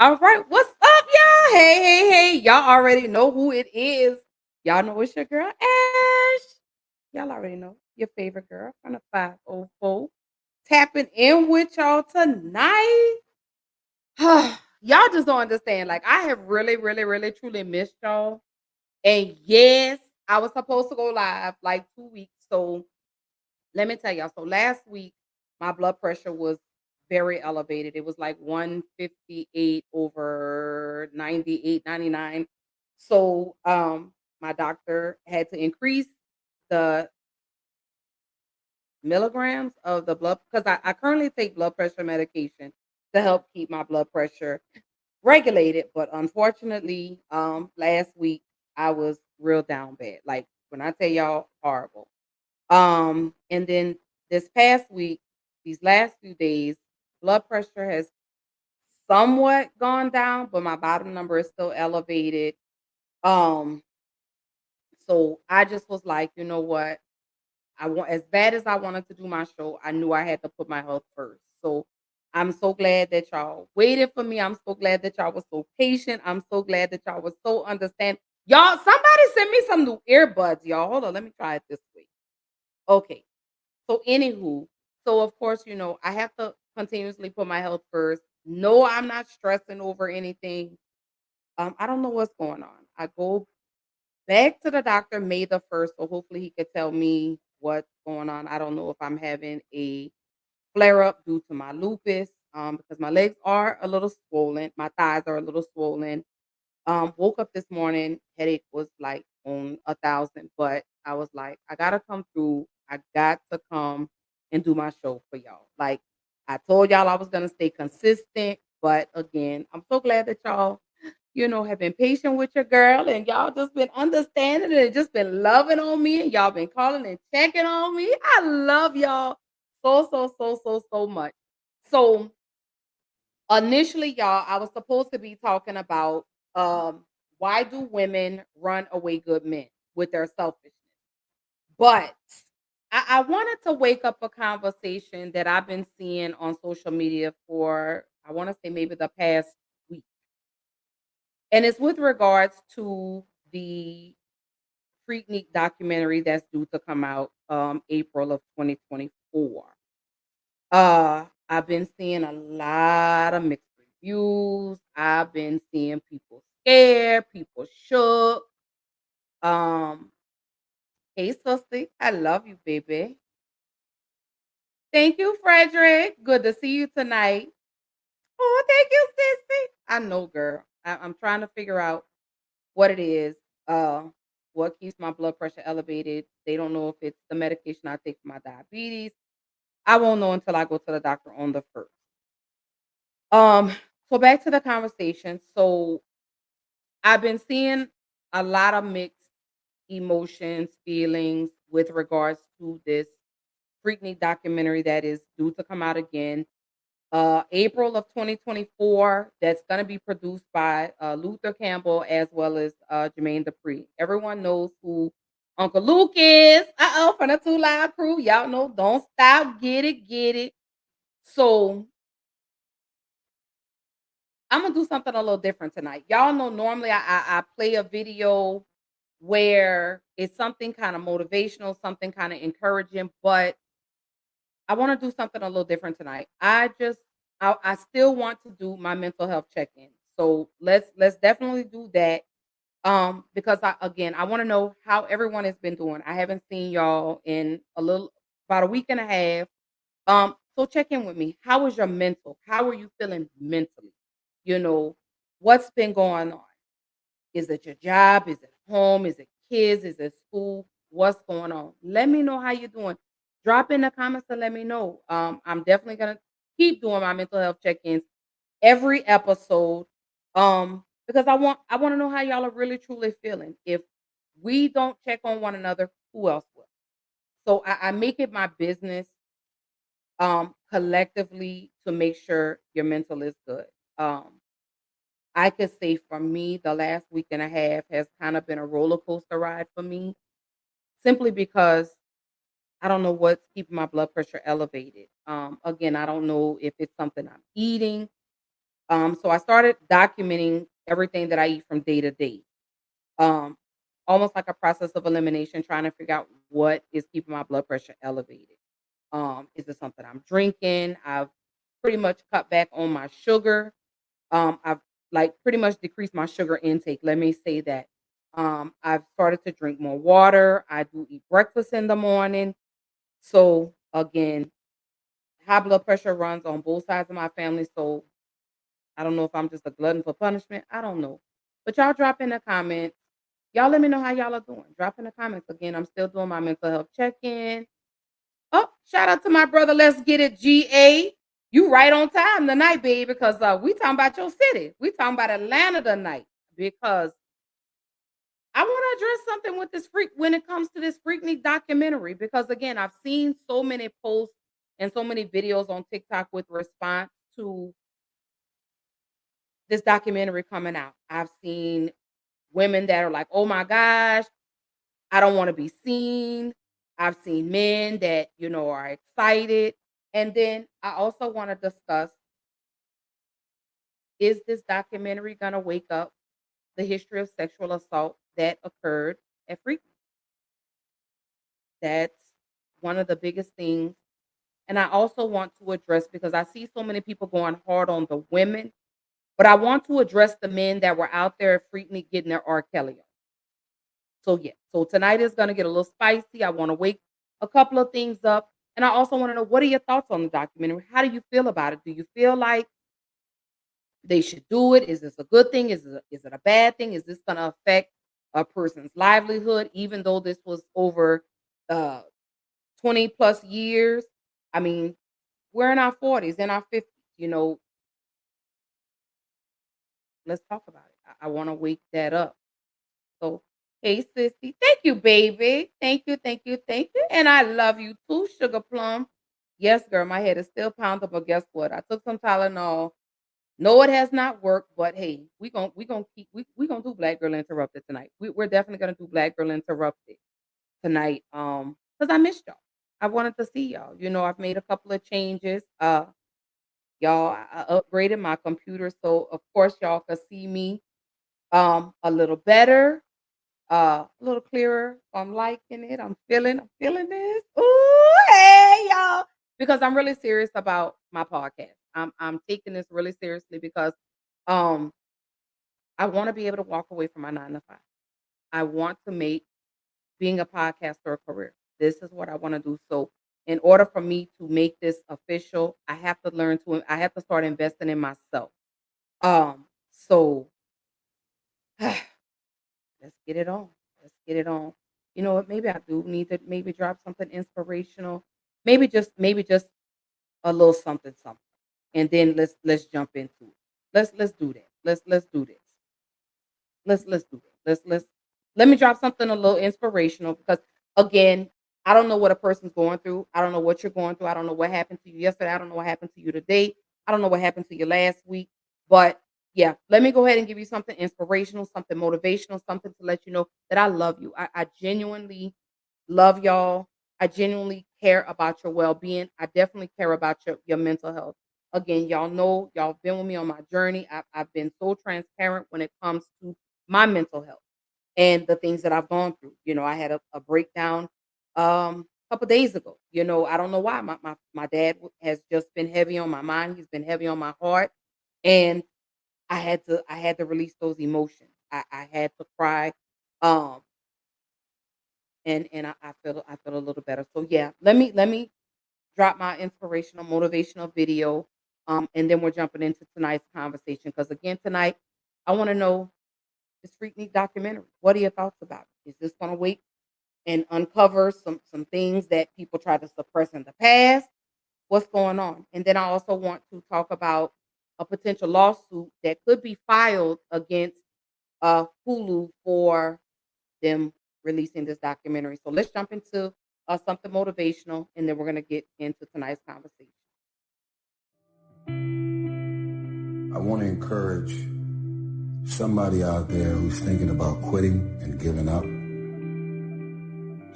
All right, what's up, y'all? Hey, hey, hey. Y'all already know who it is. Y'all know it's your girl, Ash. Y'all already know your favorite girl from the 504. Tapping in with y'all tonight. Y'all just don't understand. Like, I have really, really, really, truly missed y'all. And yes, I was supposed to go live like 2 weeks. So let me tell y'all. So last week, my blood pressure was very elevated. It was like 158 over 98, 99. So my doctor had to increase the milligrams of the blood because I currently take blood pressure medication to help keep my blood pressure regulated. But unfortunately, last week I was real down bad. Like when I tell y'all horrible. And then this past week, these last few days, blood pressure has somewhat gone down, but my bottom number is still elevated. Um, so I just was like, you know what? I want as bad as I wanted to do my show, I knew I had to put my health first. So I'm so glad that y'all waited for me. I'm so glad that y'all was so patient. I'm so glad that y'all was so understand. Y'all, somebody send me some new earbuds, y'all. Hold on, let me try it this way. Okay. So, anywho, so of course, I have to continuously put my health first. No, I'm not stressing over anything. I don't know what's going on. I go back to the doctor May the 1st, so hopefully he could tell me what's going on. I don't know if I'm having a flare up due to my lupus, because my legs are a little swollen, my thighs are a little swollen. Woke up this morning, headache was like on 1,000, but I was like, I gotta come through. I got to come and do my show for y'all. Like I told y'all I was gonna stay consistent, but again, I'm so glad that y'all, have been patient with your girl and y'all just been understanding and just been loving on me and y'all been calling and checking on me. I love y'all so, so, so, so, so much. So initially, y'all, I was supposed to be talking about why do women run away good men with their selfishness. But I wanted to wake up a conversation that I've been seeing on social media for I want to say maybe the past week. And it's with regards to the Freaknik documentary that's due to come out April of 2024. I've been seeing a lot of mixed reviews. I've been seeing people scared, people shook. Um, hey, Sussy, I love you, baby. Thank you, Frederick. Good to see you tonight. Oh, thank you, Sissy. I know, girl. I'm trying to figure out what it is. Uh, what keeps my blood pressure elevated? They don't know if it's the medication I take for my diabetes. I won't know until I go to the doctor on the first. Um, so back to the conversation. So I've been seeing a lot of mixed emotions, feelings with regards to this Freaknik documentary that is due to come out again. April of 2024, that's going to be produced by Luther Campbell as well as Jermaine Dupri. Everyone knows who Uncle Luke is. From the Two Live Crew. Y'all know, don't stop, get it, get it. So I'm gonna do something a little different tonight. Y'all know normally I play a video where it's something kind of motivational, something kind of encouraging, but I want to do something a little different tonight. I still want to do my mental health check-in. So let's definitely do that. Because I want to know how everyone has been doing. I haven't seen y'all in about a week and a half. So check in with me. How is your mental? How are you feeling mentally? You know, what's been going on? Is it your job? Is it home? Is it kids? Is it school? What's going on? Let me know how you're doing. Drop in the comments and let me know. I'm definitely gonna keep doing my mental health check-ins every episode. Because I want to know how y'all are really truly feeling. If we don't check on one another, who else will? So I make it my business collectively to make sure your mental is good. Um I could say for me, the last week and a half has kind of been a roller coaster ride for me, simply because I don't know what's keeping my blood pressure elevated. Again, I don't know if it's something I'm eating. So I started documenting everything that I eat from day to day. Um, Almost like a process of elimination, trying to figure out what is keeping my blood pressure elevated. Is it something I'm drinking? I've pretty much cut back on my sugar. I've like pretty much decreased my sugar intake. Let me say that. I've started to drink more water. I do eat breakfast in the morning. So again, high blood pressure runs on both sides of my family. So I don't know if I'm just a glutton for punishment. I don't know. But y'all drop in the comments. Y'all let me know how y'all are doing. Drop in the comments. Again, I'm still doing my mental health check-in. Oh, shout out to my brother. Let's get it, GA. You right on time tonight, baby, because we talking about your city. We talking about Atlanta tonight because I want to address something with this freak when it comes to this Freaknik documentary. Because again, I've seen so many posts and so many videos on TikTok with response to this documentary coming out. I've seen women that are like, "Oh my gosh, I don't want to be seen." I've seen men that, are excited. And then I also want to discuss, is this documentary going to wake up the history of sexual assault that occurred at Freak? That's one of the biggest things. And I also want to address, because I see so many people going hard on the women, but I want to address the men that were out there at Freaknik getting their R. Kelly on. So yeah, so tonight is gonna get a little spicy. I want to wake a couple of things up, and I also want to know, what are your thoughts on the documentary? How do you feel about it? Do you feel like they should do it? Is this a good thing? Is it a bad thing? Is this gonna affect a person's livelihood, even though this was over uh 20 plus years? I mean, we're in our 40s, in our 50s. Let's talk about it. I want to wake that up. So, hey, sissy. Thank you, baby. Thank you, thank you, thank you. And I love you too, Sugar Plum. Yes, girl, my head is still pounding, but guess what? I took some Tylenol. No, it has not worked, but hey, we gonna do Black Girl Interrupted tonight. We're definitely gonna do Black Girl Interrupted tonight. Because I missed y'all. I wanted to see y'all. I've made a couple of changes. Y'all, I upgraded my computer, so of course y'all could see me a little better. A little clearer. I'm liking it. I'm feeling this. Ooh, hey, y'all. Because I'm really serious about my podcast. I'm taking this really seriously because um I want to be able to walk away from my 9 to 5. I want to make being a podcaster a career. This is what I want to do. So in order for me to make this official, I have to start investing in myself. So let's get it on. Let's get it on. You know what? Maybe I do need to maybe drop something inspirational. Maybe just a little something something. And then let's jump into it. Let's do that. Let's do this. Let's do it. Let me drop something a little inspirational, because again, I don't know what a person's going through. I don't know what you're going through. I don't know what happened to you yesterday. I don't know what happened to you today. I don't know what happened to you last week. But yeah, let me go ahead and give you something inspirational, something motivational, something to let you know that I love you. I genuinely love y'all. I genuinely care about your well-being. I definitely care about your mental health. Again, y'all know, y'all been with me on my journey. I've been so transparent when it comes to my mental health and the things that I've gone through. I had a breakdown a couple days ago. I don't know why. My dad has just been heavy on my mind. He's been heavy on my heart. And I had to release those emotions. I had to cry. Um and I feel a little better. So yeah, let me drop my inspirational, motivational video. And then we're jumping into tonight's conversation. Because again, tonight, I want to know this Freaknik documentary. What are your thoughts about it? Is this gonna wait and uncover some things that people try to suppress in the past? What's going on? And then I also want to talk about a potential lawsuit that could be filed against Hulu for them releasing this documentary. So let's jump into something motivational, and then we're gonna get into tonight's conversation. I want to encourage somebody out there who's thinking about quitting and giving up.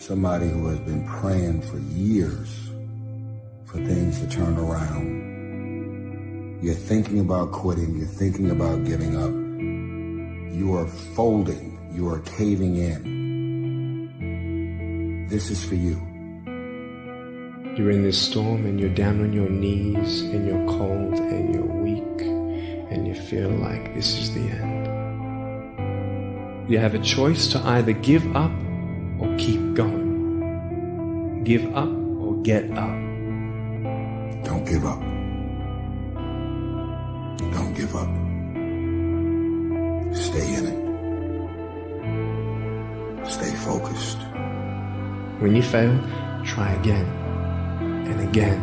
Somebody who has been praying for years for things to turn around. You're thinking about quitting. You're thinking about giving up. You are folding. You are caving in. This is for you. You're in this storm and you're down on your knees and you're cold and you're weak and you feel like this is the end. You have a choice to either give up or keep going. Give up or get up. Don't give up. Don't give up. Stay in it. Stay focused. When you fail, try again and again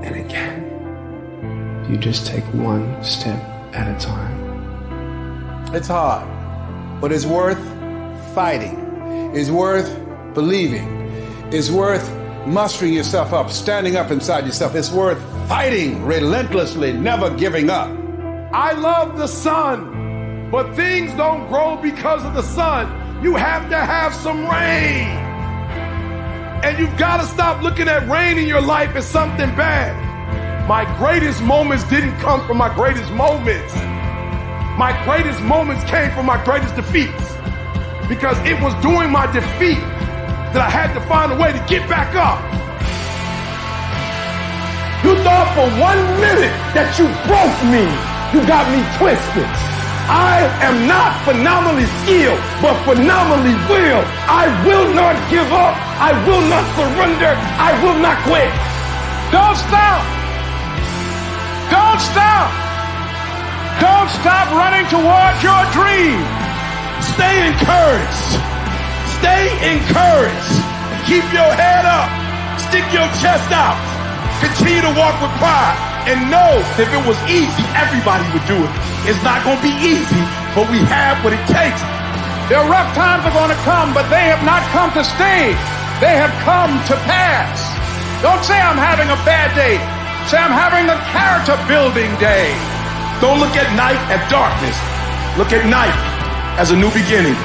and again. You just take one step at a time. It's hard, but it's worth fighting. It's worth believing. It's worth mustering yourself up, standing up inside yourself. It's worth fighting relentlessly, never giving up. I love the sun, but things don't grow because of the sun. You have to have some rain. And you've got to stop looking at rain in your life as something bad. My greatest moments didn't come from my greatest moments. My greatest moments came from my greatest defeats. Because it was during my defeat that I had to find a way to get back up. You thought for 1 minute that you broke me. You got me twisted. I am not phenomenally skilled, but phenomenally willed. I will not give up. I will not surrender. I will not quit. Don't stop. Don't stop. Don't stop running towards your dream. Stay encouraged. Stay encouraged. Keep your head up. Stick your chest out. Continue to walk with pride. And know if it was easy, everybody would do it. It's not going to be easy, but we have what it takes. Their rough times are going to come, but they have not come to stay. They have come to pass. Don't say I'm having a bad day. Say I'm having a character building day. Don't look at night as darkness. Look at night as a new beginning.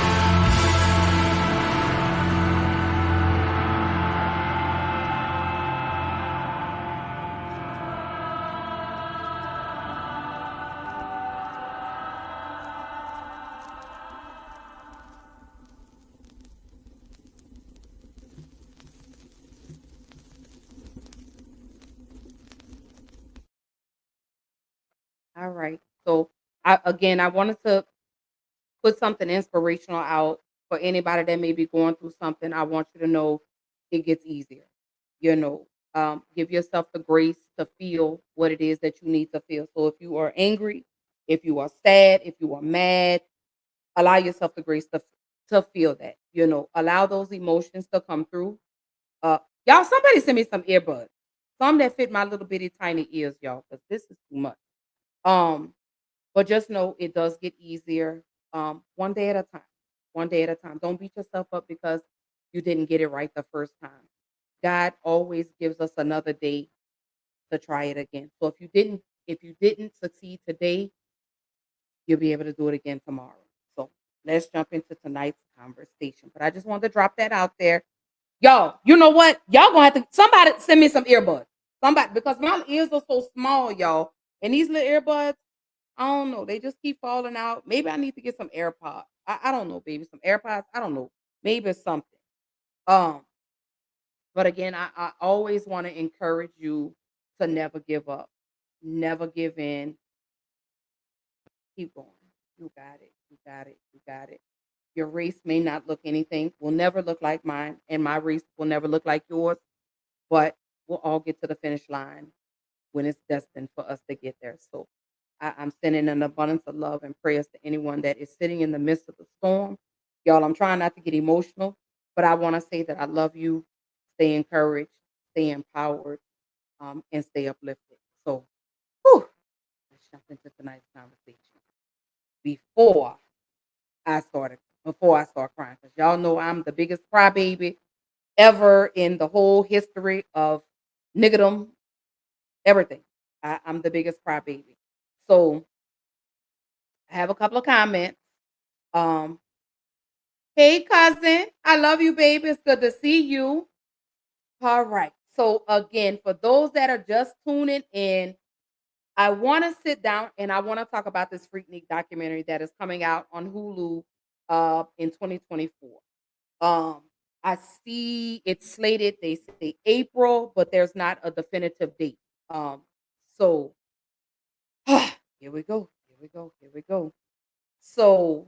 All right. So I wanted to put something inspirational out for anybody that may be going through something. I want you to know it gets easier. You know, give yourself the grace to feel what it is that you need to feel. So if you are angry, if you are sad, if you are mad, allow yourself the grace to feel that. You know, allow those emotions to come through. Y'all, somebody send me some earbuds, some that fit my little bitty tiny ears, y'all, because this is too much. Um, but just know it does get easier, one day at a time. One day at a time. Don't beat yourself up because you didn't get it right the first time. God always gives us another day to try it again. So if you didn't succeed today, you'll be able to do it again tomorrow. So let's jump into tonight's conversation. But I just wanted to drop that out there. Y'all, you know what? Y'all gonna have to somebody send me some earbuds. Somebody, because my ears are so small, y'all. And these little earbuds, I don't know. They just keep falling out. Maybe I need to get some AirPods. I don't know, baby. Some AirPods. I don't know. Maybe it's something. Um, but again, I always want to encourage you to never give up. Never give in. Keep going. You got it. You got it. You got it. Your race may not look anything, will never look like mine, and my race will never look like yours, but we'll all get to the finish line when it's destined for us to get there. So I'm sending an abundance of love and prayers to anyone that is sitting in the midst of the storm. Y'all, I'm trying not to get emotional, but I want to say that I love you. Stay encouraged, stay empowered, and stay uplifted. So, whew, let's jump into tonight's conversation. Before before I start crying, because y'all know I'm the biggest crybaby ever in the whole history of niggerdom, everything. I'm the biggest crybaby. So I have a couple of comments. Um, hey cousin, I love you, baby. It's good to see you. All right. So again, for those that are just tuning in, I want to sit down and I want to talk about this Freaknik documentary that is coming out on Hulu in 2024. Um, I see it's slated, they say April, but there's not a definitive date. So here we go. Here we go. Here we go. So,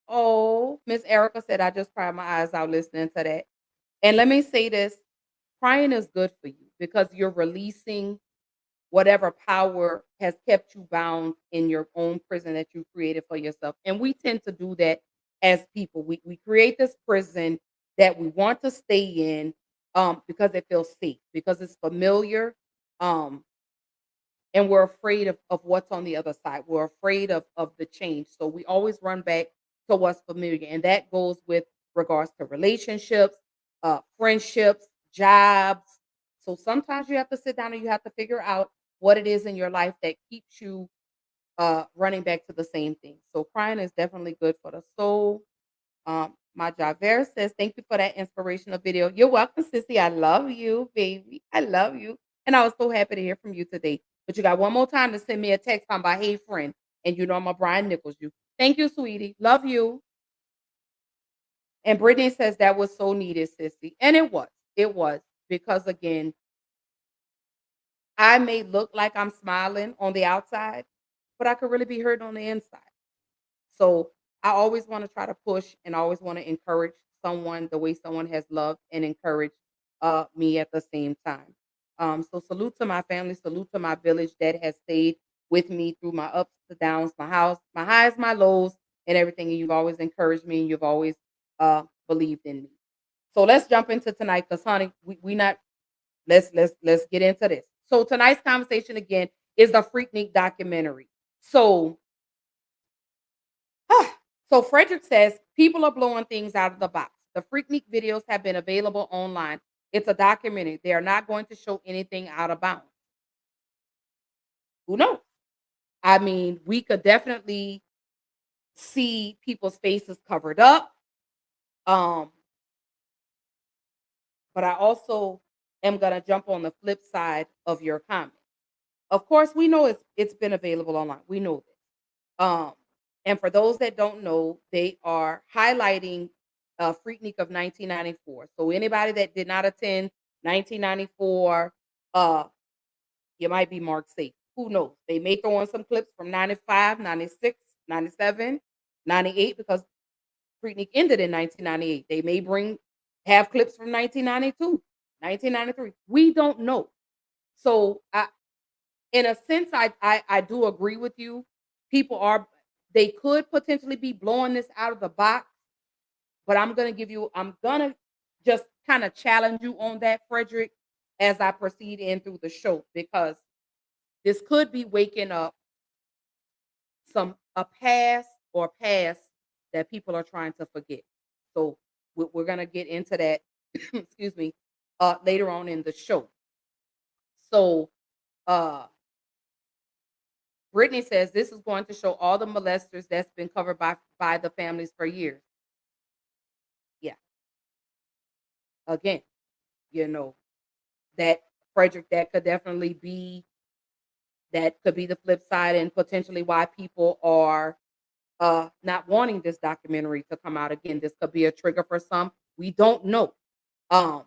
oh, Miss Erica said, I just cried my eyes out listening to that. And let me say this, crying is good for you because you're releasing whatever power has kept you bound in your own prison that you created for yourself. And we tend to do that as people. We create this prison that we want to stay in because it feels safe, because it's familiar. Um, and we're afraid of what's on the other side. We're afraid of the change. So we always run back to what's familiar. And that goes with regards to relationships, friendships, jobs. So sometimes you have to sit down and you have to figure out what it is in your life that keeps you running back to the same thing. So crying is definitely good for the soul. My Javert says, thank you for that inspirational video. You're welcome, sissy. I love you, baby. I love you. And I was so happy to hear from you today. But you got one more time to send me a text on by hey friend. And you know I'm a Brian Nichols you. Thank you, sweetie. Love you. And Brittany says that was so needed, sissy. And it was. It was. Because again, I may look like I'm smiling on the outside, but I could really be hurting on the inside. So I always want to try to push and always want to encourage someone the way someone has loved and encouraged me at the same time. So salute to my family, salute to my village that has stayed with me through my ups, the downs, my house, my highs, my lows, and everything. And you've always encouraged me and you've always believed in me. So let's jump into tonight because honey, we not let's get into this. So tonight's conversation again is the Freaknik documentary. So so Frederick says people are blowing things out of the box. The Freaknik videos have been available online. It's a documentary. They are not going to show anything out of bounds. Who knows? I mean, we could definitely see people's faces covered up. But I also am gonna jump on the flip side of your comment. Of course, we know it's been available online. We know this. Um, and for those that don't know, they are highlighting Freaknik of 1994. So anybody that did not attend 1994, uh, you might be marked safe. Who knows? They may throw in some clips from 95, 96, 97, 98 because Freaknik ended in 1998. They may have clips from 1992, 1993. We don't know. So in a sense, I do agree with you. People are they could potentially be blowing this out of the box, but I'm gonna just kind of challenge you on that, Frederick, as I proceed in through the show, because this could be waking up a past or past that people are trying to forget. So we're gonna get into that, excuse me, later on in the show. So uh Brittany says this is going to show all the molesters that's been covered by the families for years. Yeah. Again, you know, that Frederick, that could be the flip side and potentially why people are not wanting this documentary to come out again. This could be a trigger for some. We don't know. Um,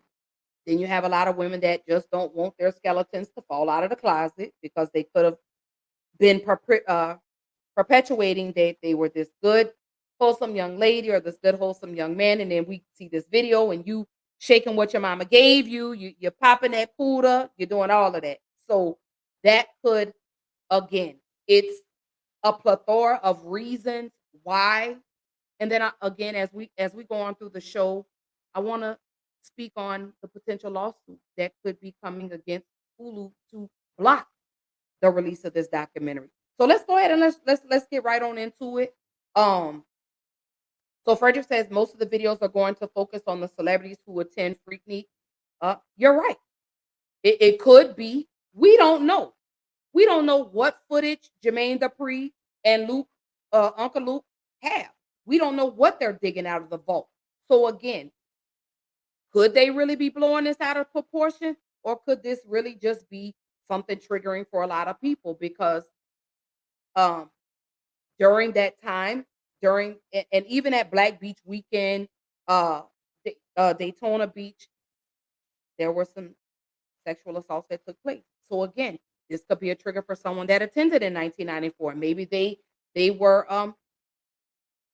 then you have a lot of women that just don't want their skeletons to fall out of the closet because they could have been perpetuating that they were this good, wholesome young lady or this good, wholesome young man. And then we see this video and you shaking what your mama gave you, you're popping that puda, you're doing all of that. So that could, again, it's a plethora of reasons why. And then again, as we go on through the show, I want to speak on the potential lawsuit that could be coming against Hulu to block the release of this documentary. So let's go ahead and let's get right on into it. Um, so Frederick says most of the videos are going to focus on the celebrities who attend Freaknik. You're right. It could be. We don't know. We don't know what footage Jermaine Dupri and Uncle Luke have. We don't know what they're digging out of the vault. So again, could they really be blowing this out of proportion? Or could this really just be something triggering for a lot of people because um during that time, and even at Black Beach weekend, uh, Daytona Beach, there were some sexual assaults that took place. So again, this could be a trigger for someone that attended in 1994. Maybe they were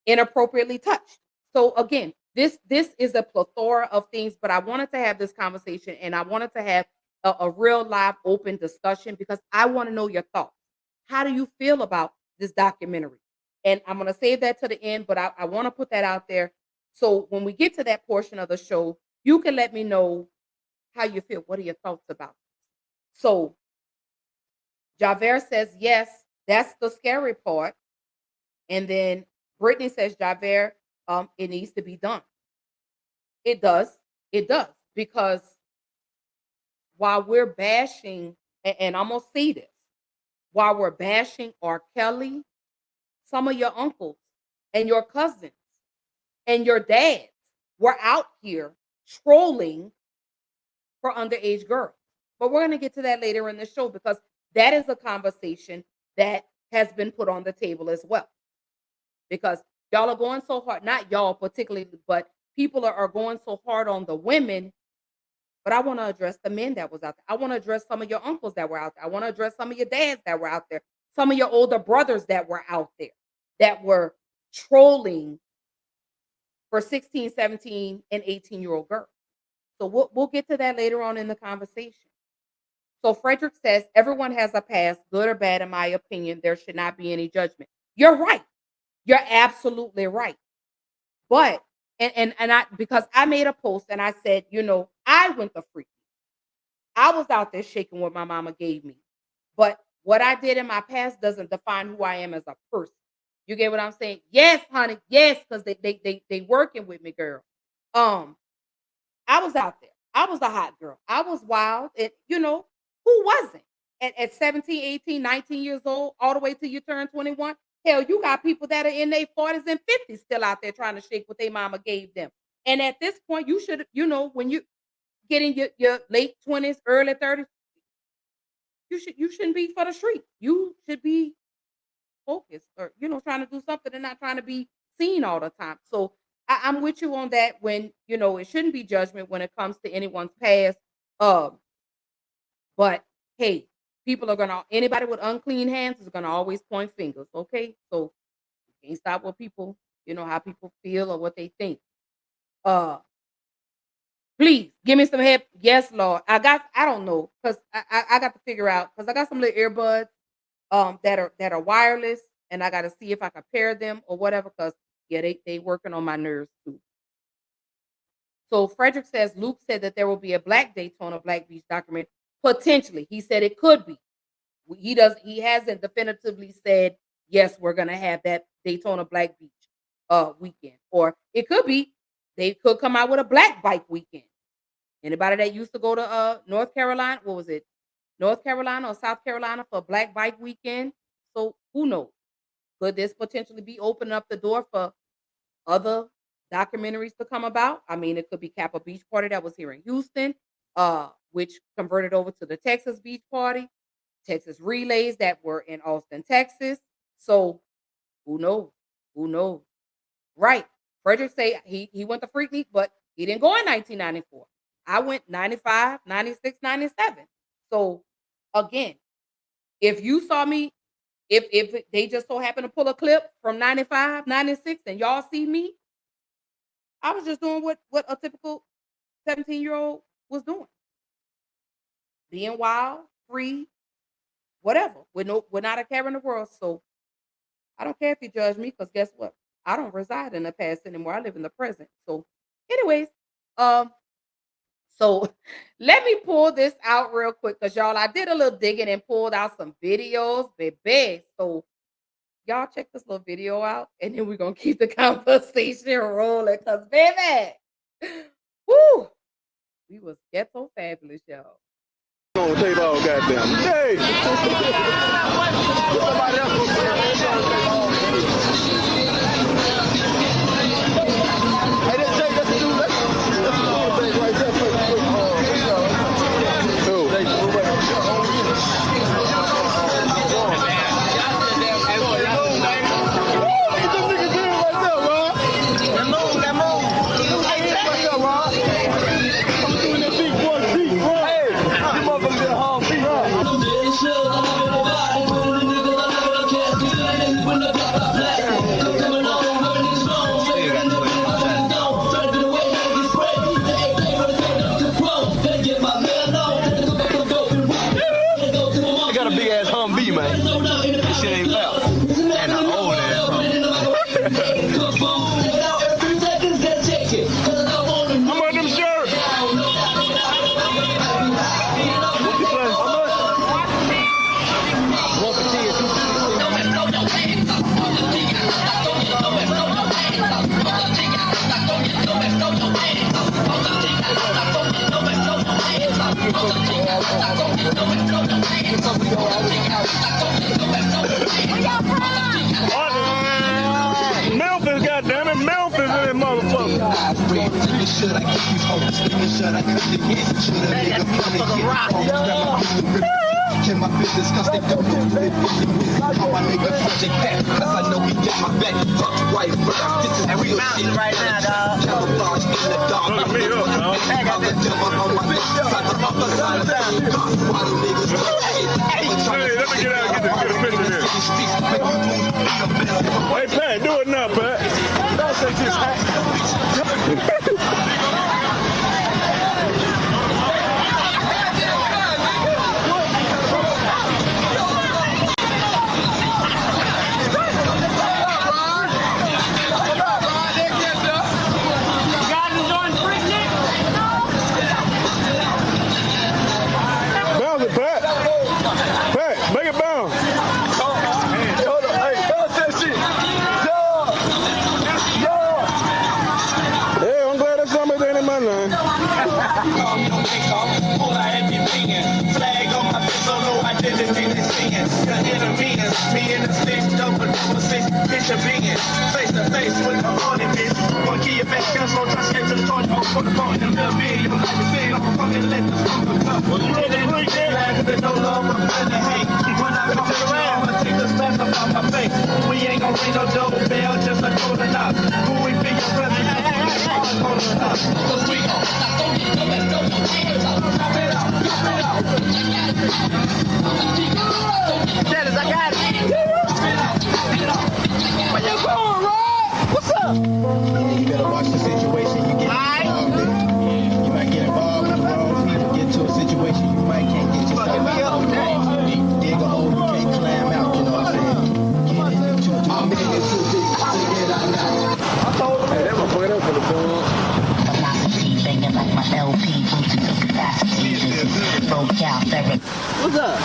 inappropriately touched. So again, this is a plethora of things, but I wanted to have this conversation and I wanted to have a real live open discussion because I want to know your thoughts. How do you feel about this documentary? And I'm going to save that to the end, but I want to put that out there. So when we get to that portion of the show, you can let me know how you feel. What are your thoughts about it? So Javert says, yes, that's the scary part. And then Brittany says, Javert, it needs to be done. It does. It does. Because while we're bashing, and I'm going to say this, while we're bashing R. Kelly, some of your uncles and your cousins and your dads were out here trolling for underage girls. But we're going to get to that later in the show because that is a conversation that has been put on the table as well. Because y'all are going so hard, not y'all particularly, but people are going so hard on the women. But I want to address the men that was out there. I want to address some of your uncles that were out there. I want to address some of your dads that were out there. Some of your older brothers that were out there that were trolling for 16, 17, and 18-year-old girls. So we'll get to that later on in the conversation. So Frederick says, everyone has a past, good or bad, in my opinion. There should not be any judgment. You're right. You're absolutely right. But, and I, because I made a post and I said, I went to Freaknik. I was out there shaking what my mama gave me. But what I did in my past doesn't define who I am as a person. You get what I'm saying? Yes, honey. Yes, because they working with me, girl. I was out there. I was a hot girl. I was wild. And, who wasn't? At 17, 18, 19 years old, all the way till you turn 21. Hell, you got people that are in their 40s and 50s still out there trying to shake what their mama gave them. And at this point, you should, when you get in your late 20s, early 30s, you shouldn't be for the street. You should be focused or, trying to do something and not trying to be seen all the time. So I'm with you on that when, it shouldn't be judgment when it comes to anyone's past. But hey, anybody with unclean hands is gonna always point fingers. Okay. So you can't stop what people, how people feel or what they think. Please give me some help. Yes, Lord. I don't know, because I got to figure out, because I got some little earbuds that are wireless, and I got to see if I can pair them or whatever, because yeah, they working on my nerves too. So Frederick says, Luke said that there will be a Black Daytona Black Beach documentary. Potentially. He said it could be. He hasn't definitively said, yes, we're gonna have that Daytona Black Beach weekend. Or it could be they could come out with a black bike weekend. Anybody that used to go to North Carolina, what was it? North Carolina or South Carolina for a black bike weekend? So who knows? Could this potentially be opening up the door for other documentaries to come about? I mean, it could be Kappa Beach Party that was here in Houston, which converted over to the Texas Beach Party, Texas Relays that were in Austin, Texas. So who knows? Who knows? Right. Frederick say he went to Freaknik, but he didn't go in 1994. I went 95, 96, 97. So again, if you saw me, if they just so happen to pull a clip from 95, 96, and y'all see me, I was just doing what a typical 17-year-old was doing. Being wild, free, whatever, with not a care in the world. So I don't care if you judge me, because guess what? I don't reside in the past anymore. I live in the present. So anyways, so let me pull this out real quick, because y'all, I did a little digging and pulled out some videos, baby. So y'all check this little video out, and then we're going to keep the conversation rolling, because baby, woo, we was ghetto fabulous, y'all. Gonna take all goddamn day. Somebody else will say it. Hey, let's do the thing right there. Memphis, goddammit, Memphis in that motherfucker. In my business, cause they don't live in the how my nigga Project Pat, cause I know he get my back. Fuck right first, this is real shit right now, dog. Camouflage in the dark. Look me up, dog. I got the devil on my neck, got the other side of town. Why the niggas Hey, let me get out and get a picture here. Hey, Pat, do it now, Pat. Don't say this. Bounce it, Pat. Pat, make it bounce. Hold up, hey, bounce that shit. Yeah, I'm glad that somebody ain't in my line. Flag on my face, so no identity they singing. The enemies, me in the six, double six, picture being face to face with the morning bitch. One key your back, guns, no trust, get to the joint, on for the phone, and the video, like you say, I'm fucking let the smoke come. You know that freak, there's no love, I'm gonna hate. When I come around, I'ma take the slap up on my face. We ain't gonna ring no doorbell, just a golden knock. Who we be your president? Cause we Dennis, I got it. Where you going, Rod? What's up? You better watch the situation you get involved in. You might get involved with the wrong people, get into a situation you might can't get yourself out. Dig a hole you can't climb out, you know what I'm saying? Get in too deep. I'm in it too deep. Get out now. I told him, hey, that my boy, that's for the phone. Philosophy, banging like my LP, boosting the capacity, just broke out, very. What's up?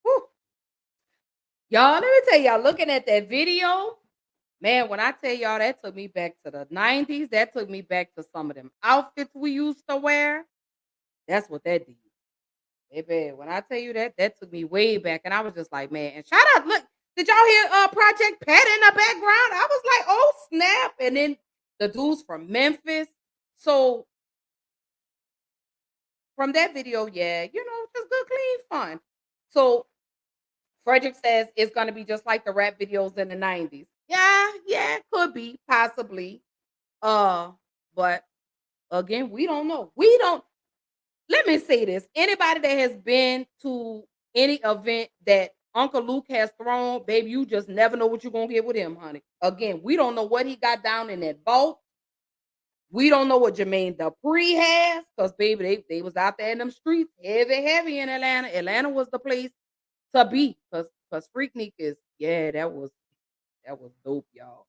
Whew. Y'all, let me tell y'all, looking at that video, man, when I tell y'all that took me back to the 90s, that took me back to some of them outfits we used to wear. That's what that did. Baby, when I tell you that, that took me way back. And I was just like, man, and shout out, look, did y'all hear Project Pat in the background? I was like, oh, snap. And then the dudes from Memphis. So from that video, yeah, you know, just good, clean fun. So Frederick says it's going to be just like the rap videos in the 90s. Yeah, could be, possibly. But again, we don't know. We don't. Let me say this. Anybody that has been to any event that Uncle Luke has thrown, baby, you just never know what you're going to get with him, honey. Again, we don't know what he got down in that vault. We don't know what Jermaine Dupri has, because, baby, they was out there in them streets, heavy in Atlanta. Atlanta was the place to be, because Freaknik is, yeah, that was dope, y'all.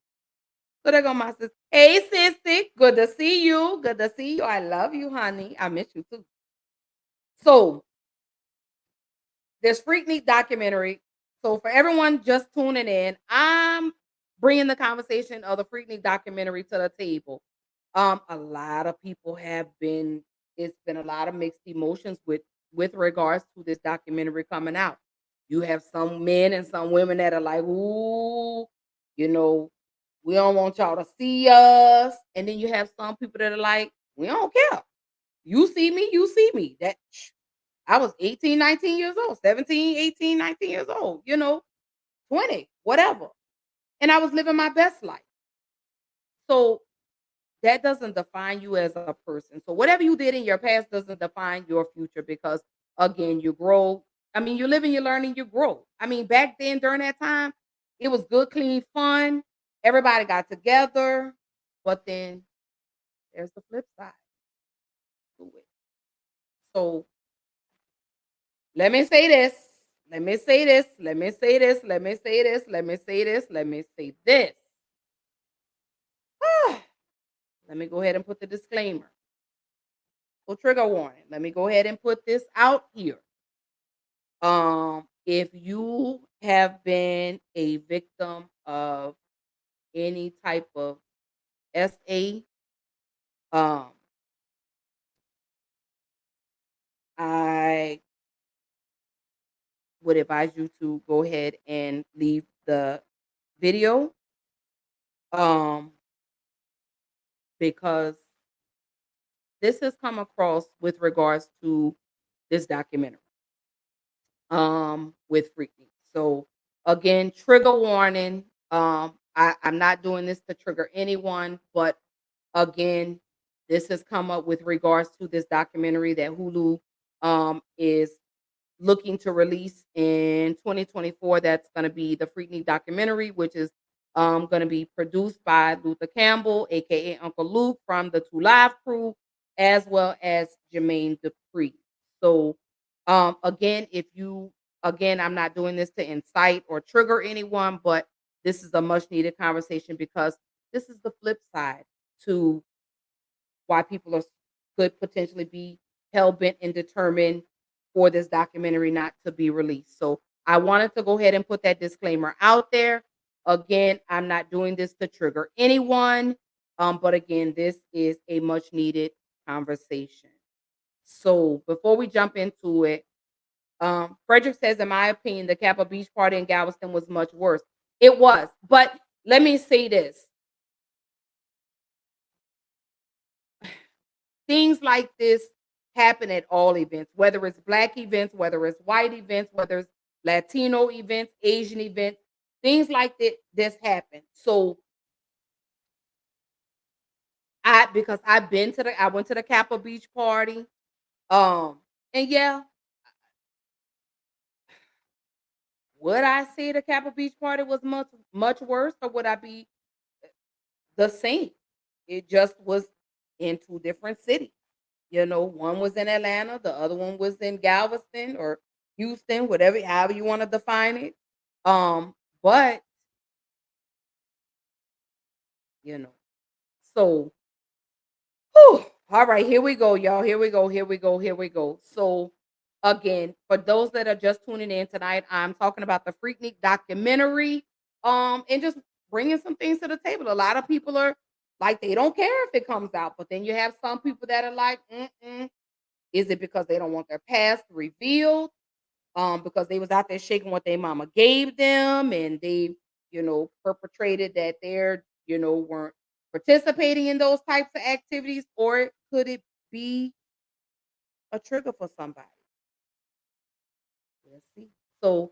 So there go my sister. Hey, sissy, good to see you. Good to see you. I love you, honey. I miss you, too. So, this Freaknik documentary. So, for everyone just tuning in, I'm bringing the conversation of the Freaknik documentary to the table. A lot of people have been. It's been a lot of mixed emotions with regards to this documentary coming out. You have some men and some women that are like, ooh, you know, we don't want y'all to see us. And then you have some people that are like, we don't care. You see me, you see me. That I was 18, 19 years old, 17, 18, 19 years old, you know, 20, whatever. And I was living my best life. So that doesn't define you as a person. So whatever you did in your past doesn't define your future, because again, you grow. I mean, you live and you learn and you grow. I mean, back then during that time, it was good, clean fun. Everybody got together, but then there's the flip side to it. So let me say this. Let me say this. Let me say this. Let me say this. Let me say this. Let me say this. Let me go ahead and put the disclaimer. So trigger warning. Let me go ahead and put this out here. if you have been a victim of any type of SA, um, I would advise you to go ahead and leave the video, um, because this has come across with regards to this documentary, with Freaknik. So again, trigger warning. I'm not doing this to trigger anyone, but again, this has come up with regards to this documentary that Hulu is looking to release in 2024. That's going to be the Freaknik documentary, which is going to be produced by Luther Campbell, aka Uncle Luke from the Two Live crew, as well as Jermaine Dupri. So, again, if you again, I'm not doing this to incite or trigger anyone, but this is a much needed conversation because this is the flip side to why people are could potentially be hell bent and determined for this documentary not to be released. So I wanted to go ahead and put that disclaimer out there. Again, I'm not doing this to trigger anyone, but again, this is a much needed conversation. So before we jump into it, Frederick says, in my opinion, the Kappa Beach party in Galveston was much worse. It was, but let me say this: things like this happen at all events, whether it's black events, whether it's white events, whether it's Latino events, Asian events, things like this happen. So because I went to the Kappa Beach party. And yeah, would I say the Kappa Beach party was much worse, or would I be the same? It just was in two different cities. One was in Atlanta, the other one was in Galveston or Houston, whatever, however you want to define it. But you know, so whew, all right, here we go, y'all. Here we go, here we go, here we go. So again, for those that are just tuning in tonight, I'm talking about the Freaknik documentary. And just bringing some things to the table. A lot of people are like, they don't care if it comes out, but then you have some people that are like, mm-mm. Is it because they don't want their past revealed? Because they was out there shaking what their mama gave them, and they, perpetrated that they're, weren't participating in those types of activities, or could it be a trigger for somebody? Let's see. So,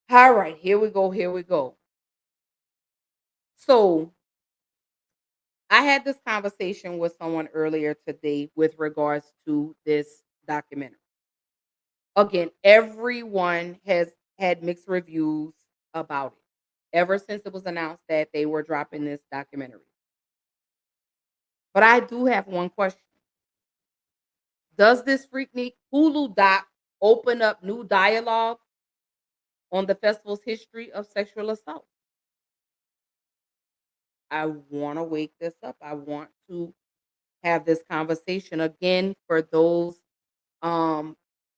all right, here we go, here we go. So, I had this conversation with someone earlier today with regards to this documentary. Again, everyone has had mixed reviews about it ever since it was announced that they were dropping this documentary. But I do have one question. Does this Freaknik Hulu doc open up new dialogue on the festival's history of sexual assault? I want to wake this up. I want to have this conversation again. For those, um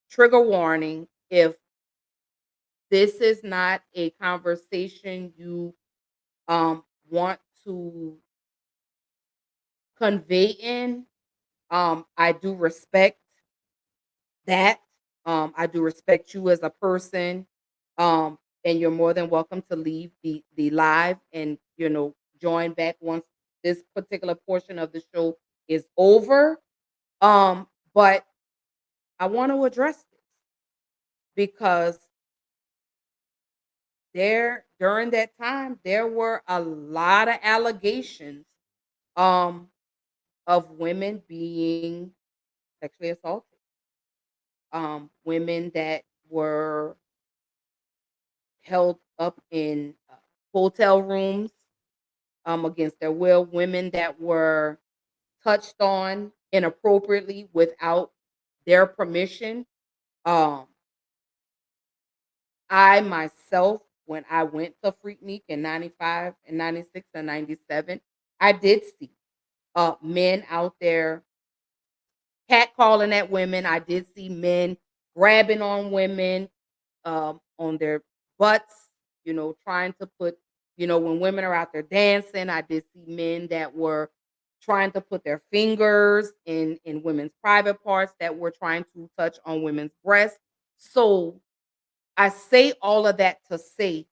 trigger warning, if this is not a conversation you want to convey in, I do respect that. I do respect you as a person. And you're more than welcome to leave the live and join back once this particular portion of the show is over. But I want to address this because during that time there were a lot of allegations um of women being sexually assaulted, women that were held up in hotel rooms against their will, women that were touched on inappropriately without their permission. um I myself, when I went to Freaknik in 95 and 96 and 97, I did see men out there catcalling at women. I did see men grabbing on women, on their butts, trying to put, when women are out there dancing. I did see men that were trying to put their fingers in women's private parts, that were trying to touch on women's breasts. So I say all of that to say,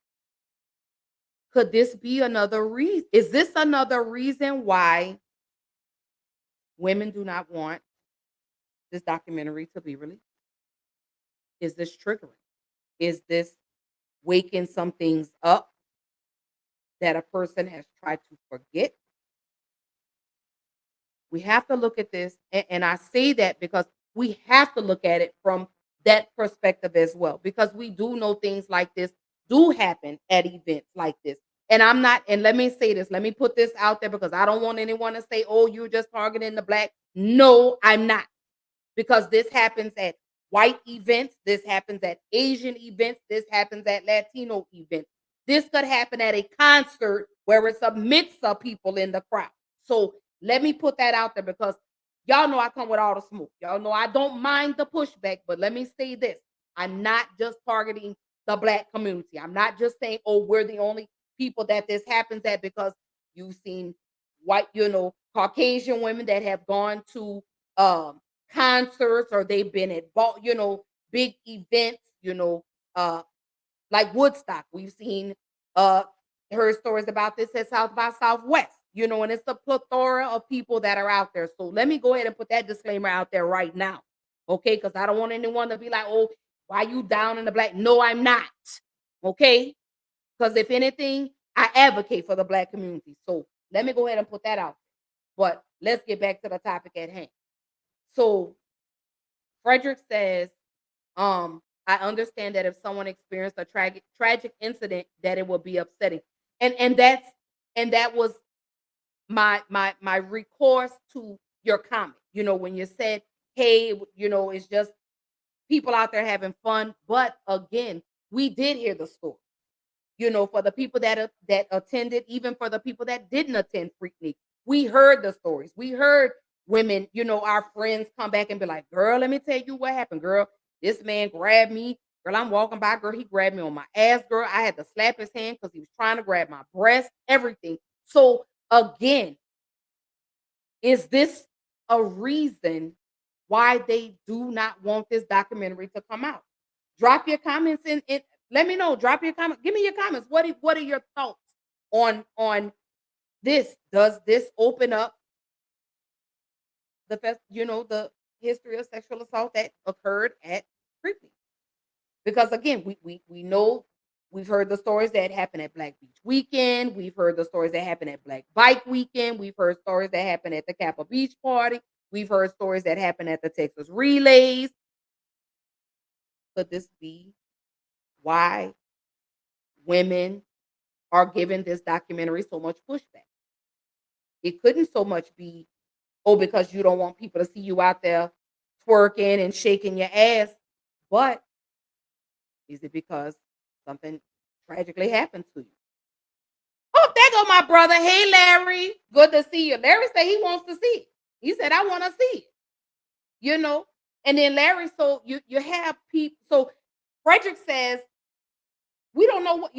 could this be another reason? Is this another reason why women do not want this documentary to be released? Is this triggering? Is this waking some things up that a person has tried to forget? We have to look at this, and I say that because we have to look at it from that perspective as well, because we do know things like this do happen at events like this. And I'm not, and let me say this, let me put this out there, because I don't want anyone to say, oh, you're just targeting the black. No, I'm not, because this happens at white events, this happens at Asian events, this happens at Latino events. This could happen at a concert where it's a mix of people in the crowd. So let me put that out there, because y'all know I come with all the smoke. Y'all know I don't mind the pushback, but let me say this. I'm not just targeting the black community. I'm not just saying, oh, we're the only people that this happens at, because you've seen white, Caucasian women that have gone to concerts, or they've been at big events, uh like Woodstock. We've seen heard stories about this at South by Southwest, and it's a plethora of people that are out there. So let me go ahead and put that disclaimer out there right now. Okay, because I don't want anyone to be like, oh, why you down in the black? No, I'm not. Okay. Because if anything, I advocate for the black community. So let me go ahead and put that out. But let's get back to the topic at hand. So Frederick says, I understand that if someone experienced a tragic incident, that it will be upsetting. And that was my recourse to your comment. When you said, hey, it's just people out there having fun. But again, we did hear the story. For the people that attended, even for the people that didn't attend Freaknik, we heard the stories. We heard women, our friends come back and be like, girl, let me tell you what happened, girl. This man grabbed me. Girl, I'm walking by, girl. He grabbed me on my ass, girl. I had to slap his hand because he was trying to grab my breast, everything. So again, is this a reason why they do not want this documentary to come out? Drop your comments in it. Let me know. Drop your comments. Give me your comments. What are your thoughts on this? Does this open up the history of sexual assault that occurred at Freaknik? Because again, we know, we've heard the stories that happened at Black Beach Weekend. We've heard the stories that happened at Black Bike Weekend. We've heard stories that happened at the Kappa Beach Party. We've heard stories that happened at the Texas Relays. Could this be why women are giving this documentary so much pushback? It couldn't so much be, oh, because you don't want people to see you out there twerking and shaking your ass. But is it because something tragically happened to you? Oh, there go my brother. Hey, Larry. Good to see you. Larry said he wants to see it. He said, I want to see it. And then Larry, so you have people. So Frederick says, we don't know what,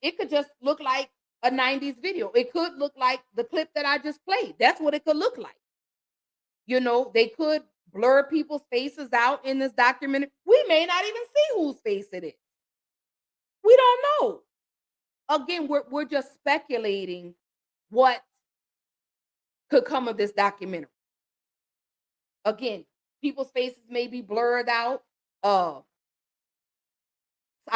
it could just look like a 90s video. It could look like the clip that I just played. That's what it could look like. They could blur people's faces out in this documentary. We may not even see whose face it is. We don't know. Again, we're just speculating what could come of this documentary. Again, people's faces may be blurred out. I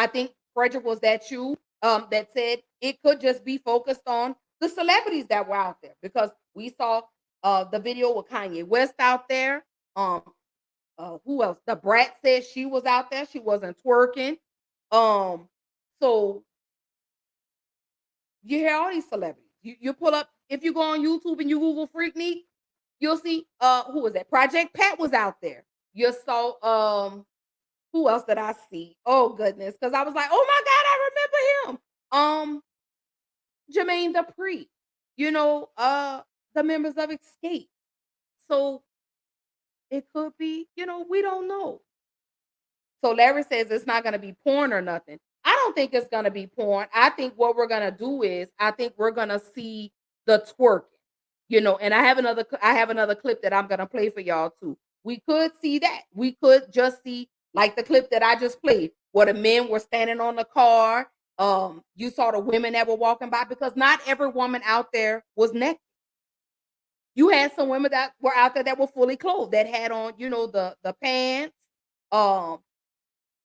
think Frederick, was that you that said it could just be focused on the celebrities that were out there, because we saw the video with Kanye West out there. Who else? The Brat said she was out there. She wasn't twerking. So you hear all these celebrities. You pull up, if you go on YouTube and you Google Freaknik, you'll see who was that? Project Pat was out there. You saw who else did I see? Oh goodness, because I was like, oh my God, I remember him. Jermaine Dupri, the members of Escape. So it could be, we don't know. So Larry says it's not going to be porn or nothing. I don't think it's going to be porn. I think what we're going to do is I think we're going to see the twerking. And I have another clip that I'm going to play for y'all too. We could see that. We could just see like the clip that I just played where the men were standing on the car. You saw the women that were walking by because not every woman out there was naked. You had some women that were out there that were fully clothed, that had on, the pants, um,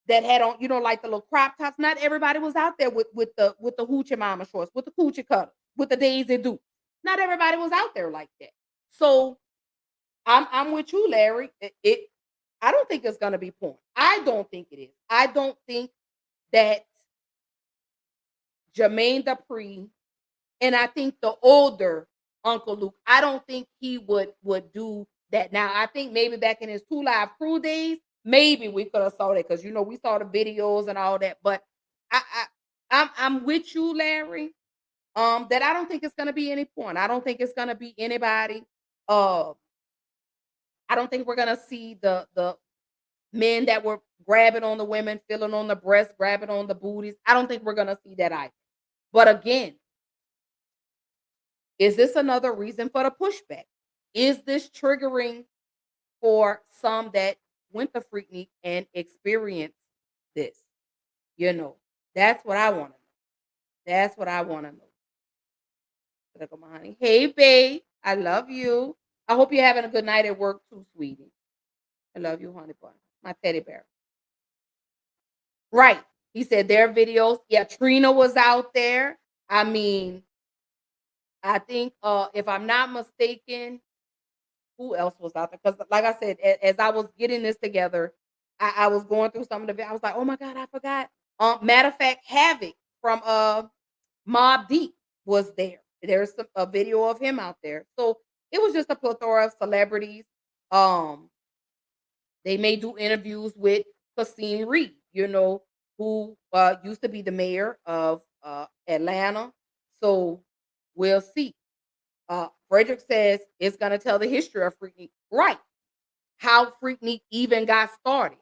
that had on, like the little crop tops. Not everybody was out there with the hoochie mama shorts, with the coochie cutter, with the Daisy Duke. Not everybody was out there like that. So I'm with you, Larry. I don't think it's gonna be porn. I don't think it is. I don't think that Jermaine Dupri, and I think the older Uncle Luke, I don't think he would do that. Now, I think maybe back in his 2 Live Crew days, maybe we could have saw that because we saw the videos and all that. But I'm with you, Larry. That I don't think it's gonna be any porn. I don't think it's gonna be anybody. Uh, I don't think we're gonna see the men that were grabbing on the women, feeling on the breasts, grabbing on the booties. I don't think we're gonna see that either. But again, is this another reason for the pushback? Is this triggering for some that went to Freaknik and experienced this? That's what I want to know. That's what I want to know. Look at my honey. Hey, babe. I love you. I hope you're having a good night at work too, sweetie. I love you, honey bun. My teddy bear. Right. He said their videos. Yeah, Trina was out there. I mean, I think if I'm not mistaken, who else was out there? Because like I said, as I was getting this together, I was going through some of the I was like, oh my God, I forgot. Matter of fact, Havoc from Mob Deep was there. There's a video of him out there. So it was just a plethora of celebrities. They may do interviews with Cassine Reed, who used to be the mayor of Atlanta. So we'll see. Frederick says it's going to tell the history of Freaknik. Right. How Freaknik even got started.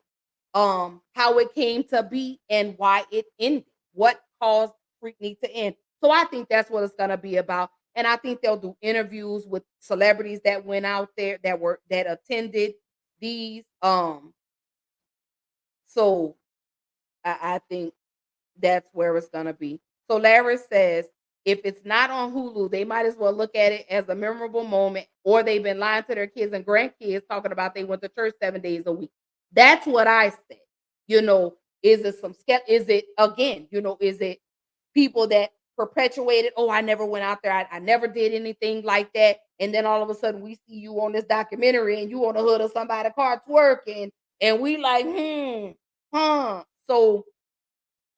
How it came to be and why it ended. What caused Freaknik to end. So I think that's what it's going to be about. And I think they'll do interviews with celebrities that went out there that attended these. So I think that's where it's going to be. So Larry says if it's not on Hulu, they might as well look at it as a memorable moment, or they've been lying to their kids and grandkids talking about they went to church 7 days a week. That's what I said. Is it is it again, is it people that perpetuated, oh, I never went out there, I never did anything like that. And then all of a sudden we see you on this documentary and you on the hood of somebody's car twerking, and we like, So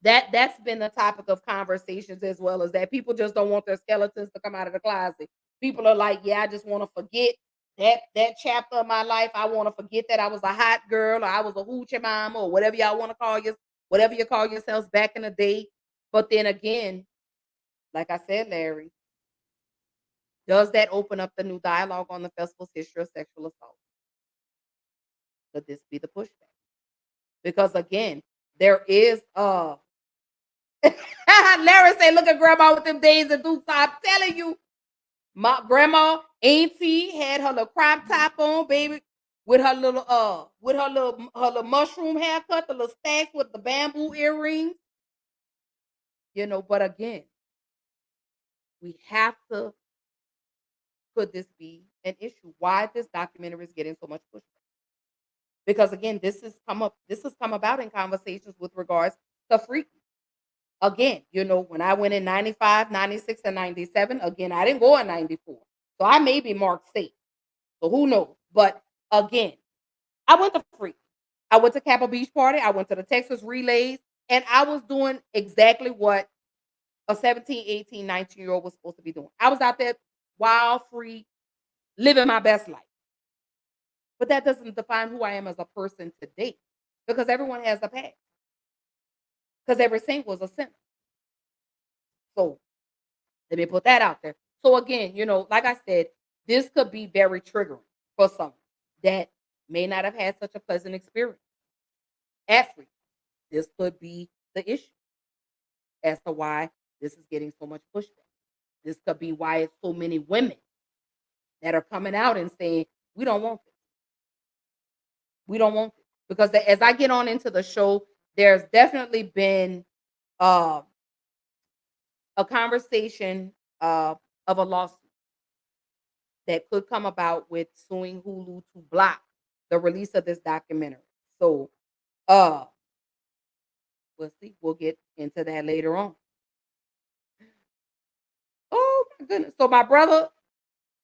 that's been the topic of conversations, as well as that people just don't want their skeletons to come out of the closet. People are like, yeah, I just want to forget that chapter of my life. I want to forget that I was a hot girl, or I was a hoochie mama, or whatever y'all want to call whatever you call yourselves back in the day. But then again, like I said, Larry, does that open up the new dialogue on the festival's history of sexual assault? Could this be the pushback? Because again, there is Larry say, look at grandma with them days and dukes. I'm telling you, my grandma, auntie had her little crop top on, baby, with her little mushroom haircut, the little stacks with the bamboo earrings. But again, we have to, could this be an issue? Why this documentary is getting so much pushback? Because again, this has come about in conversations with regards to Freaknik. Again, when I went in 95, 96, and 97, again, I didn't go in 94. So I may be marked safe. So who knows? But again, I went to Freaknik. I went to Capitol Beach Party. I went to the Texas Relays. And I was doing exactly what a 17, 18, 19-year-old was supposed to be doing. I was out there wild, free, living my best life. But that doesn't define who I am as a person today. Because everyone has a past. Because every saint was a sinner. So let me put that out there. So again, like I said, this could be very triggering for someone that may not have had such a pleasant experience. at Freaknik. This could be the issue as to why this is getting so much pushback. This could be why it's so many women that are coming out and saying, we don't want this. We don't want this. Because as I get on into the show, there's definitely been uh, a conversation of a lawsuit that could come about with suing Hulu to block the release of this documentary. So we'll see. We'll get into that later on. Oh my goodness. So my brother,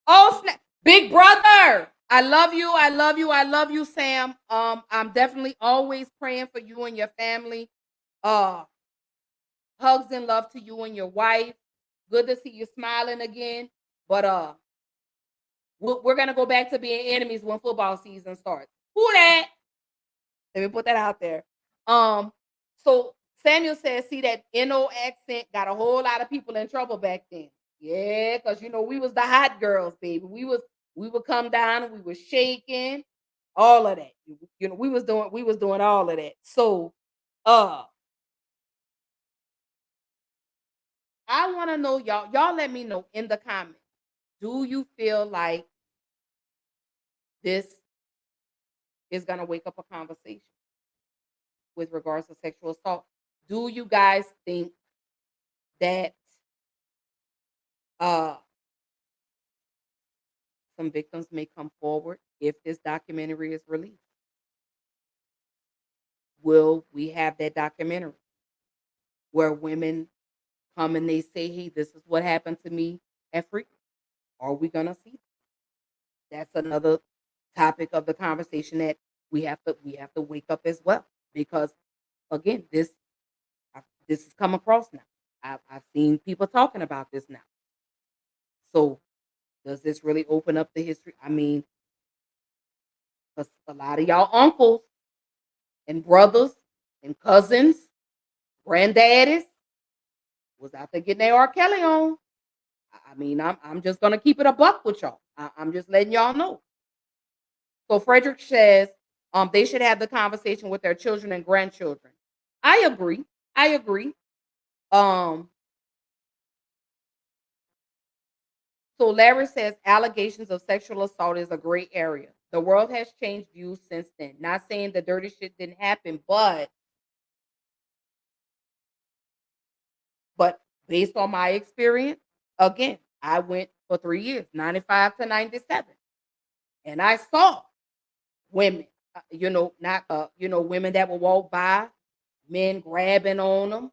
oh snap, big brother. I love you. I love you. I love you, Sam. I'm definitely always praying for you and your family. Uh Hugs and love to you and your wife. Good to see you smiling again. But we're gonna go back to being enemies when football season starts. Who that? Let me put that out there. So Samuel says, see that NO accent got a whole lot of people in trouble back then. Yeah, because we was the hot girls, baby. We would come down and we was shaking, all of that. We was doing all of that. So I want to know, y'all let me know in the comments. Do you feel like this is gonna wake up a conversation with regards to sexual assault? Do you guys think that some victims may come forward if this documentary is released? Will we have that documentary where women come and they say, hey, this is what happened to me at Freak? Are we gonna see that? That's another topic of the conversation that we have to wake up as well. Because again, this has come across now. I've seen people talking about this now. So does this really open up the history? I mean, because a lot of y'all uncles and brothers and cousins, granddaddies was out there getting their R. Kelly on. I mean, I'm just gonna keep it a buck with y'all. I'm just letting y'all know. So Frederick says they should have the conversation with their children and grandchildren. I agree. I agree. So Larry says allegations of sexual assault is a gray area. The world has changed views since then. Not saying the dirty shit didn't happen, but based on my experience, again, I went for 3 years, 95 to 97. And I saw women, not women that would walk by, men grabbing on them,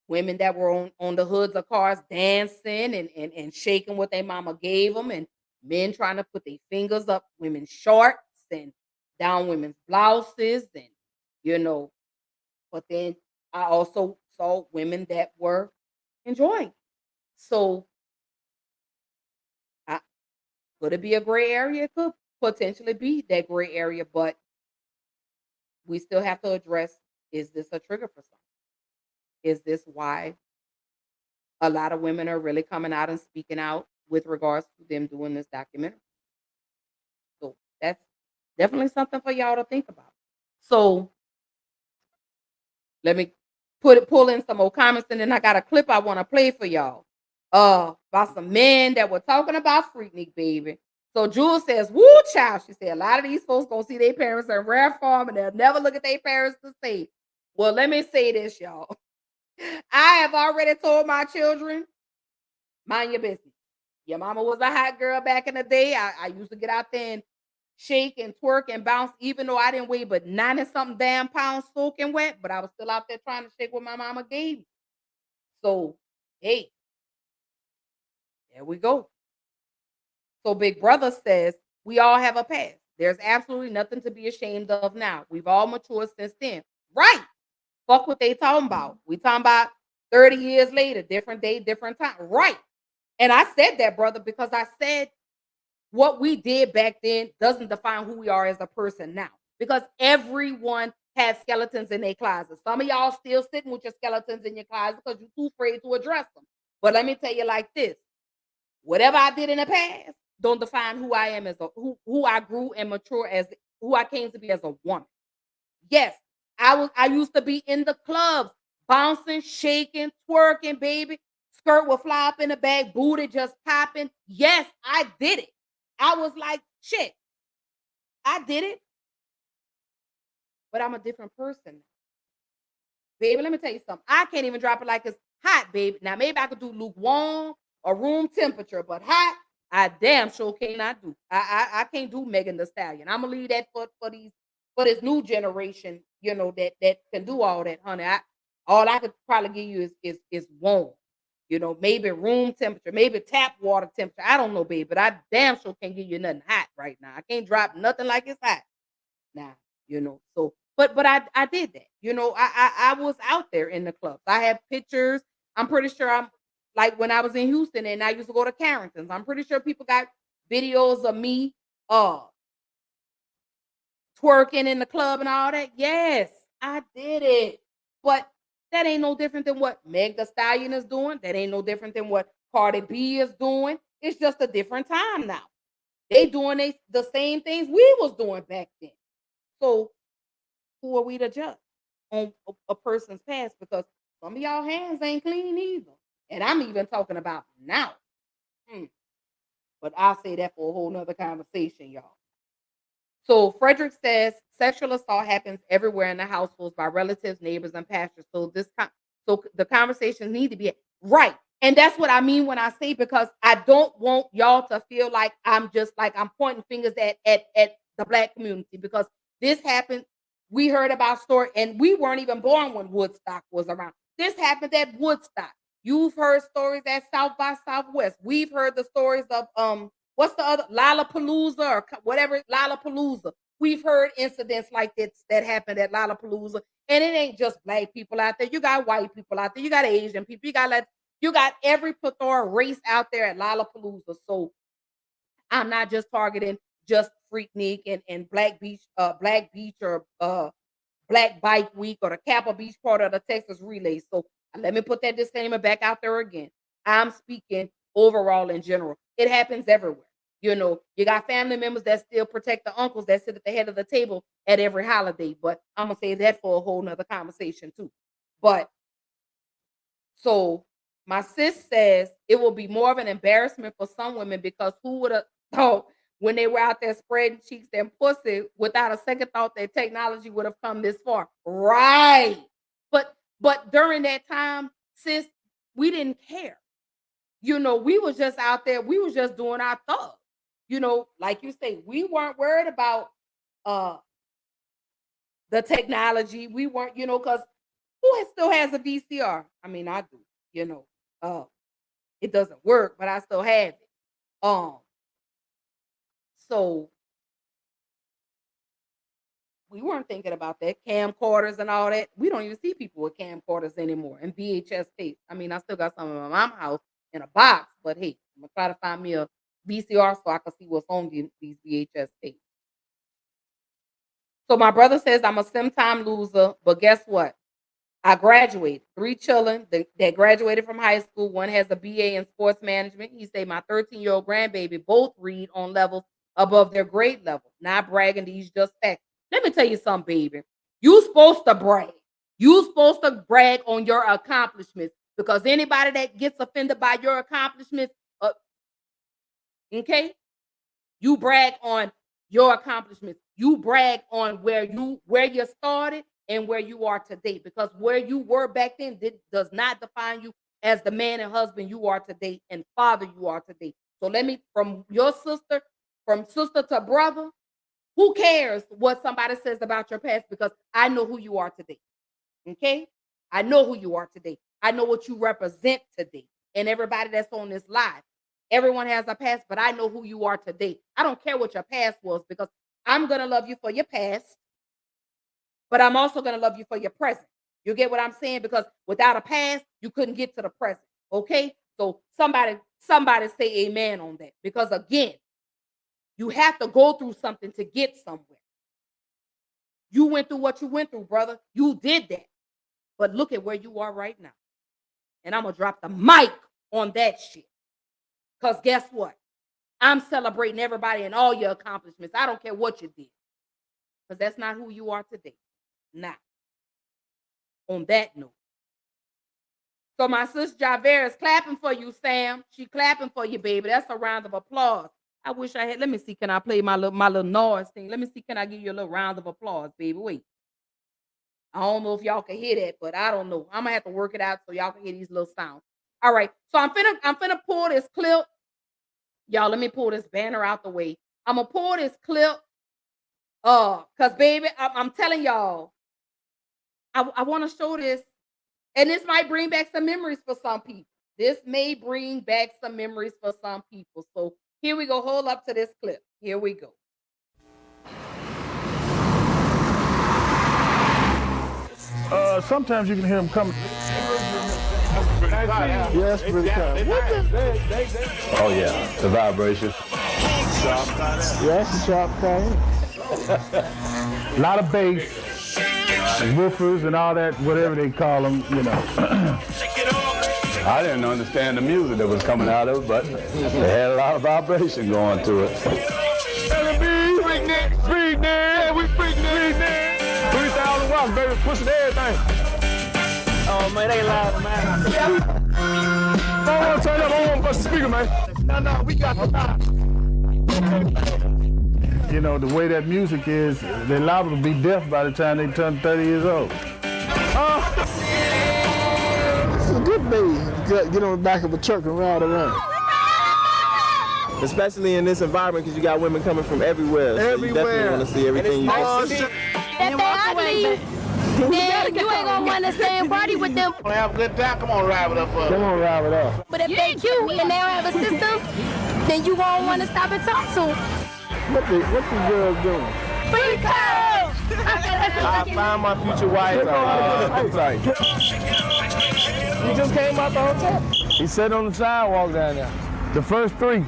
women that were on the hoods of cars dancing and shaking what their mama gave them, and men trying to put their fingers up women's shorts and down women's blouses, and but then I also saw women that were enjoying. So could it be a gray area? It could potentially be that gray area, but we still have to address, is this a trigger for something? Is this why a lot of women are really coming out and speaking out with regards to them doing this documentary? So that's definitely something for y'all to think about. So let me pull in some more comments, and then I got a clip I want to play for y'all. About some men that were talking about Freaknik, baby. So Jules says, woo, child. She said, a lot of these folks gonna see their parents in rare form and they'll never look at their parents to say. Well, let me say this, y'all. I have already told my children, mind your business. Your mama was a hot girl back in the day. I used to get out there and shake and twerk and bounce, even though I didn't weigh but 90-something damn pounds soaking wet, but I was still out there trying to shake what my mama gave me. So, hey, there we go. So Big Brother says, we all have a past. There's absolutely nothing to be ashamed of now. We've all matured since then. Right. Fuck what they talking about. We talking about 30 years later, different day, different time. Right. And I said that, brother, because I said what we did back then doesn't define who we are as a person now. Because everyone has skeletons in their closet. Some of y'all still sitting with your skeletons in your closet because you're too afraid to address them. But let me tell you like this. Whatever I did in the past don't define who I am as who I grew and mature as, who I came to be as a woman. Yes, I used to be in the clubs, bouncing, shaking, twerking, baby. Skirt would fly up in the back, booty just popping. Yes, I did it. I was like, shit, I did it, but I'm a different person. Baby, let me tell you something. I can't even drop it like it's hot, baby. Now, maybe I could do lukewarm or room temperature, but hot, I damn sure cannot do. I can't do Megan Thee Stallion. I'm gonna leave that for this new generation, that can do all that, honey. All I could probably give you is warm. Maybe room temperature, maybe tap water temperature. I don't know, baby, but I damn sure can't give you nothing hot right now. I can't drop nothing like it's hot now, so but I did that. I was out there in the clubs. I have pictures. I'm pretty sure I'm like when I was in Houston and I used to go to Carrington's. I'm pretty sure people got videos of me twerking in the club and all that. Yes, I did it. But that ain't no different than what Meg Thee Stallion is doing. That ain't no different than what Cardi B is doing. It's just a different time now. They doing the same things we was doing back then. So who are we to judge on a person's past? Because some of y'all hands ain't clean either. And I'm even talking about now. But I'll say that for a whole nother conversation, y'all. So Frederick says sexual assault happens everywhere in the households by relatives, neighbors, and pastors. So so the conversations need to be right. And that's what I mean when I say, because I don't want y'all to feel like I'm pointing fingers at the Black community, because this happened. We heard about story, and we weren't even born when Woodstock was around. This happened at Woodstock. You've heard stories at South by Southwest. We've heard the stories of what's the other, Lollapalooza or whatever, Lollapalooza. We've heard incidents like this that happened at Lollapalooza, and it ain't just Black people out there. You got white people out there. You got Asian people. You got every plethora race out there at Lollapalooza. So I'm not just targeting just Freaknik and Black Beach or Black Bike Week or the Kappa Beach part of the Texas Relay. So let me put that disclaimer back out there again. I'm speaking overall in general. It happens everywhere. You got family members that still protect the uncles that sit at the head of the table at every holiday. But I'm gonna say that for a whole nother conversation too. But so my sis says it will be more of an embarrassment for some women, because who would have thought when they were out there spreading cheeks and pussy without a second thought that technology would have come this far. Right. But during that time, sis, we didn't care. We was just out there, we was just doing our thug. Like you say, we weren't worried about the technology. We weren't, because who still has a VCR? I mean, I do, it doesn't work, but I still have it. So we weren't thinking about that. Camcorders and all that. We don't even see people with camcorders anymore and VHS tapes. I mean, I still got some in my mom's house in a box, but hey, I'm gonna try to find me a VCR so I can see what's on these VHS tapes. So my brother says I'm a sim time loser, but guess what? I graduated. 3 children that graduated from high school. One has a BA in sports management. He say my 13-year-old grandbaby both read on levels above their grade level. Not bragging, these just facts. Let me tell you something, baby. You supposed to brag. You supposed to brag on your accomplishments, because anybody that gets offended by your accomplishments, okay, you brag on your accomplishments. You brag on where you started and where you are today, because where you were back then does not define you as the man and husband you are today and father you are today. So let me, from sister to brother, who cares what somebody says about your past, because I know who you are today. Okay? I know who you are today. I know what you represent today. And everybody that's on this live, everyone has a past, but I know who you are today. I don't care what your past was, because I'm going to love you for your past, but I'm also going to love you for your present. You get what I'm saying? Because without a past, you couldn't get to the present. Okay? So somebody say amen on that. Because again, you have to go through something to get somewhere. You went through what you went through, brother. You did that. But look at where you are right now. And I'm going to drop the mic on that shit. Because guess what? I'm celebrating everybody and all your accomplishments. I don't care what you did. Because that's not who you are today. Now, on that note. So my sister Javera is clapping for you, Sam. She clapping for you, baby. That's a round of applause. I wish I had. Let me see. Can I play my little noise thing? Let me see. Can I give you a little round of applause, baby? Wait. I don't know if y'all can hear that, but I don't know. I'm gonna have to work it out so y'all can hear these little sounds. All right. So I'm finna pull this clip. Y'all, let me pull this banner out the way. I'm gonna pull this clip. Cause baby, I'm telling y'all, I want to show this. And this might bring back some memories for some people. This may bring back some memories for some people. So here we go. Hold up to this clip. Here we go. Sometimes you can hear them coming. Yes, pretty kind. Oh yeah, the vibration. Yes, sharp kind. A lot of bass, woofers, and all that, whatever they call them, you know. I didn't understand the music that was coming out of it, but they had a lot of vibration going to it. Freaknik, Freaknik, we Freaknik. 3,000 watts, baby, pushing everything. Oh man, they loud, man. I want to turn up, I want to bust the speaker, man. No, we got the loud. You know, the way that music is, they're liable to be deaf by the time they turn 30 years old. It's a good day. Get on the back of a truck and ride around. Especially in this environment, because you got women coming from everywhere. So you definitely want to see everything you can see. If they ugly, then you ain't gonna want to stay and party with them. Want to have a good time? Come on, ride with us. Come on, ride with us. But if they cute and they don't have a system, then you won't want to stop and talk to them. What the girls doing? Freak out! I found my future wife. He just came out the hotel. He sat on the sidewalk down there. The first three.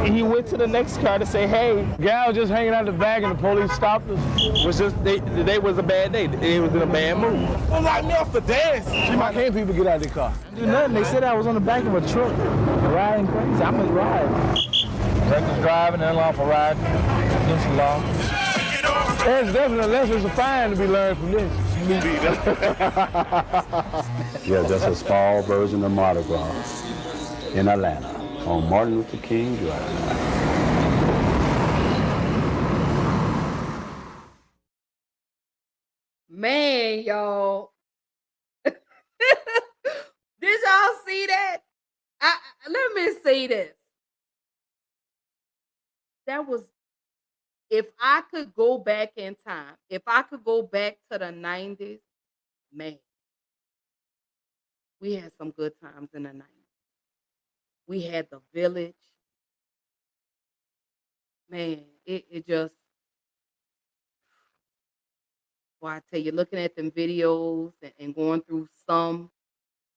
And he went to the next car to say, hey. Gal just hanging out the back and the police stopped us. Was just today was a bad day. It was in a bad mood. Don't lock me up for dance. See, why can't people get out of their car? Do nothing. They said I was on the back of a truck, riding crazy. I must ride. Reckless driving, unlawful riding, against the law. There's definitely a lesson of fine to be learned from this. Yeah, just a small version of Mardi Gras in Atlanta on Martin Luther King Drive. Man, y'all. Did y'all see that? Let me say this. That was, if I could go back in time, if I could go back to the 90s, man, we had some good times in the 90s. We had the village. Man, it just, well, I tell you, looking at them videos and going through some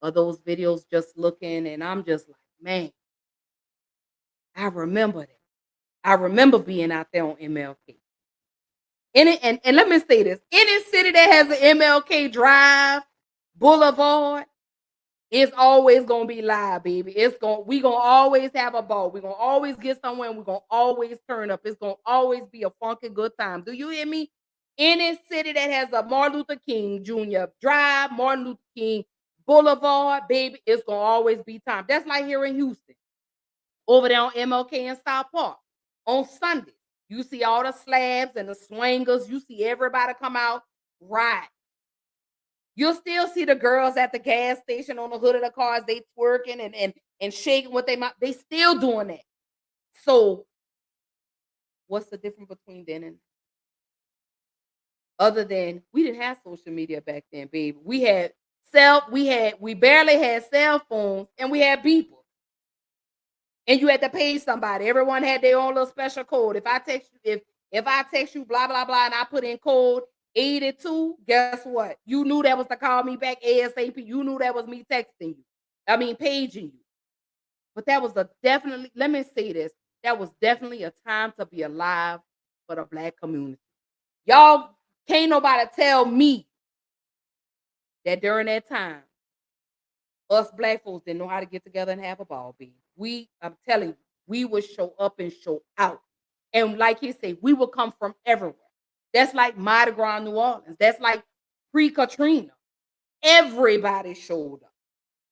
of those videos, just looking, and I'm just like, man, I remember that. I remember being out there on MLK. And let me say this, any city that has an MLK Drive, Boulevard, it's always gonna be live, baby. We gonna always have a ball. We're gonna always get somewhere and we're gonna always turn up. It's gonna always be a funky good time. Do you hear me? Any city that has a Martin Luther King Jr. Drive, Martin Luther King Boulevard, baby, it's gonna always be time. That's like here in Houston, over there on MLK and South Park. On Sundays, you see all the slabs and the swingers. You see everybody come out ride. You'll still see the girls at the gas station on the hood of the cars. They twerking and shaking what they might. They still doing that. So, what's the difference between then and other than we didn't have social media back then, baby? We barely had cell phones and we had people. And you had to pay somebody. Everyone had their own little special code. If I text you, blah, blah, blah, and I put in code 82, guess what? You knew that was to call me back ASAP. You knew that was me texting you. Paging you. But that was definitely, let me say this, that was definitely a time to be alive for the Black community. Y'all, can't nobody tell me that during that time, us Black folks didn't know how to get together and have a ball, baby. I'm telling you, we would show up and show out. And like he said, we would come from everywhere. That's like Mardi Gras, New Orleans. That's like pre-Katrina. Everybody showed up.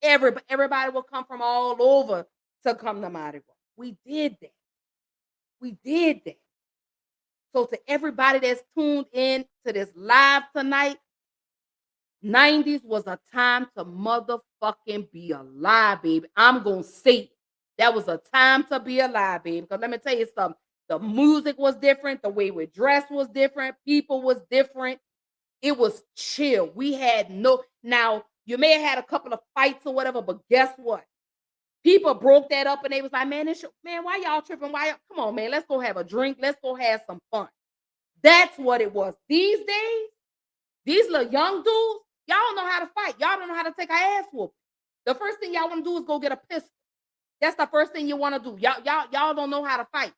Everybody will come from all over to come to Mardi Gras. We did that. We did that. So to everybody that's tuned in to this live tonight, 90s was a time to motherfucking be alive, baby. I'm going to say it. That was a time to be alive, baby. Because let me tell you something. The music was different. The way we dressed was different. People was different. It was chill. We had no... Now, you may have had a couple of fights or whatever, but guess what? People broke that up and they was like, man, why y'all tripping? Come on, man, let's go have a drink. Let's go have some fun. That's what it was. These days, these little young dudes, y'all don't know how to fight. Y'all don't know how to take an ass whoop. The first thing y'all want to do is go get a pistol. That's the first thing you want to do. Y'all don't know how to fight.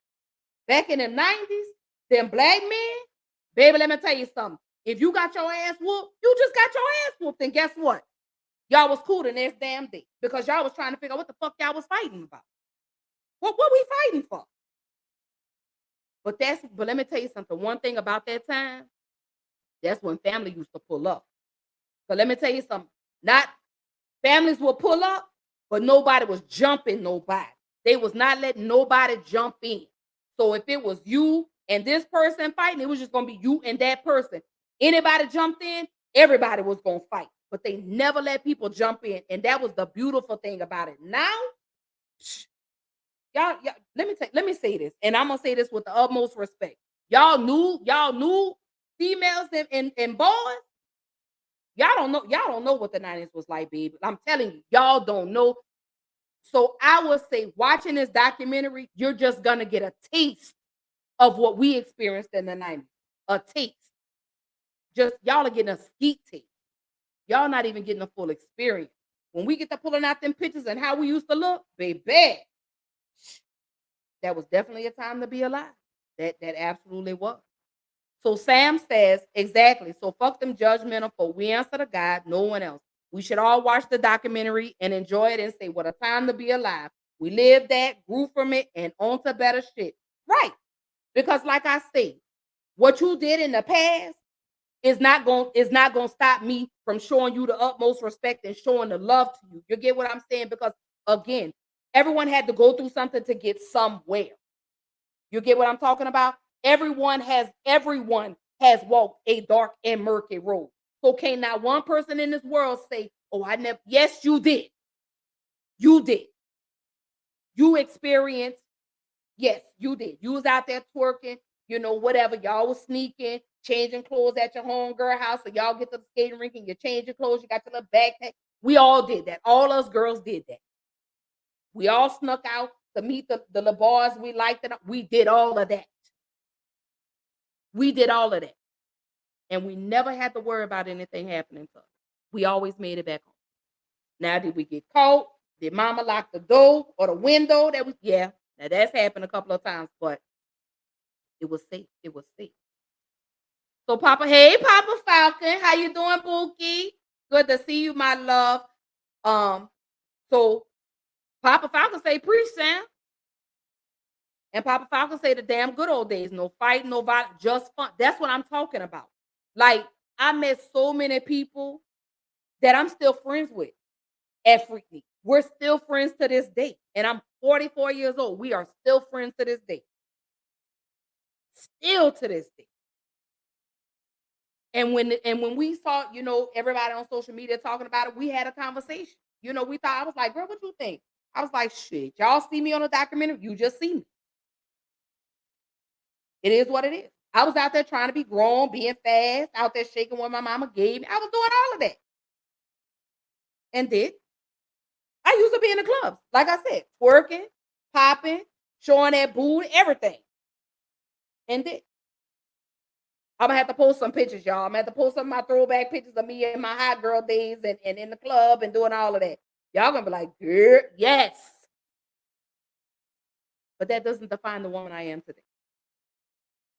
Back in the 90s, them black men, baby, let me tell you something. If you got your ass whooped, you just got your ass whooped. And guess what? Y'all was cool the next damn day because y'all was trying to figure out what the fuck y'all was fighting about. What we fighting for? But let me tell you something. One thing about that time, that's when family used to pull up. So let me tell you something. Not families will pull up, but nobody was jumping nobody. They was not letting nobody jump in. So if it was you and this person fighting, it was just going to be you and that person. Anybody jumped in, everybody was going to fight. But they never let people jump in. And that was the beautiful thing about it. Now, y'all let me say this. And I'm going to say this with the utmost respect. Y'all knew females and boys. Y'all don't know what the 90s was like, baby. I'm telling you, y'all don't know. So I would say watching this documentary, you're just going to get a taste of what we experienced in the 90s. A taste. Just y'all are getting a skeet taste. Y'all not even getting a full experience. When we get to pulling out them pictures and how we used to look, baby, that was definitely a time to be alive. That absolutely was. So Sam says, exactly. So fuck them judgmental for we answer to God, no one else. We should all watch the documentary and enjoy it and say, what a time to be alive. We lived that, grew from it, and on to better shit. Right. Because like I say, what you did in the past is not gonna stop me from showing you the utmost respect and showing the love to you. You get what I'm saying? Because again, everyone had to go through something to get somewhere. You get what I'm talking about? Everyone has walked a dark and murky road. So can not one person in this world say, oh, I never... Yes, you did. You did. You experienced... Yes, you did. You was out there twerking, whatever. Y'all was sneaking, changing clothes at your homegirl house. So y'all get to the skating rink and you change your clothes. You got your little backpack. We all did that. All us girls did that. We all snuck out to meet the little boys we liked. We did all of that. We did all of that. And we never had to worry about anything happening to us. We always made it back home. Now, did we get caught? Did mama lock the door or the window? Yeah. Now, that's happened a couple of times, but it was safe. It was safe. So, hey, Papa Falcon. How you doing, Bookie? Good to see you, my love. So, Papa Falcon say, preach, Sam. And Papa Falcon say the damn good old days. No fighting, no violence, just fun. That's what I'm talking about. Like, I met so many people that I'm still friends with at Freaknik. We're still friends to this day. And I'm 44 years old. We are still friends to this day. Still to this day. And when we saw, everybody on social media talking about it, we had a conversation. We thought, I was like, girl, what you think? I was like, shit, y'all see me on a documentary? You just see me. It is what it is. I was out there trying to be grown, being fast, out there shaking what my mama gave me. I was doing all of that. And I used to be in the clubs, like I said, twerking, popping, showing that booty, everything. And I'm going to have to post some pictures, y'all. I'm going to have to post some of my throwback pictures of me in my hot girl days and in the club and doing all of that. Y'all going to be like, girl, yes. But that doesn't define the woman I am today.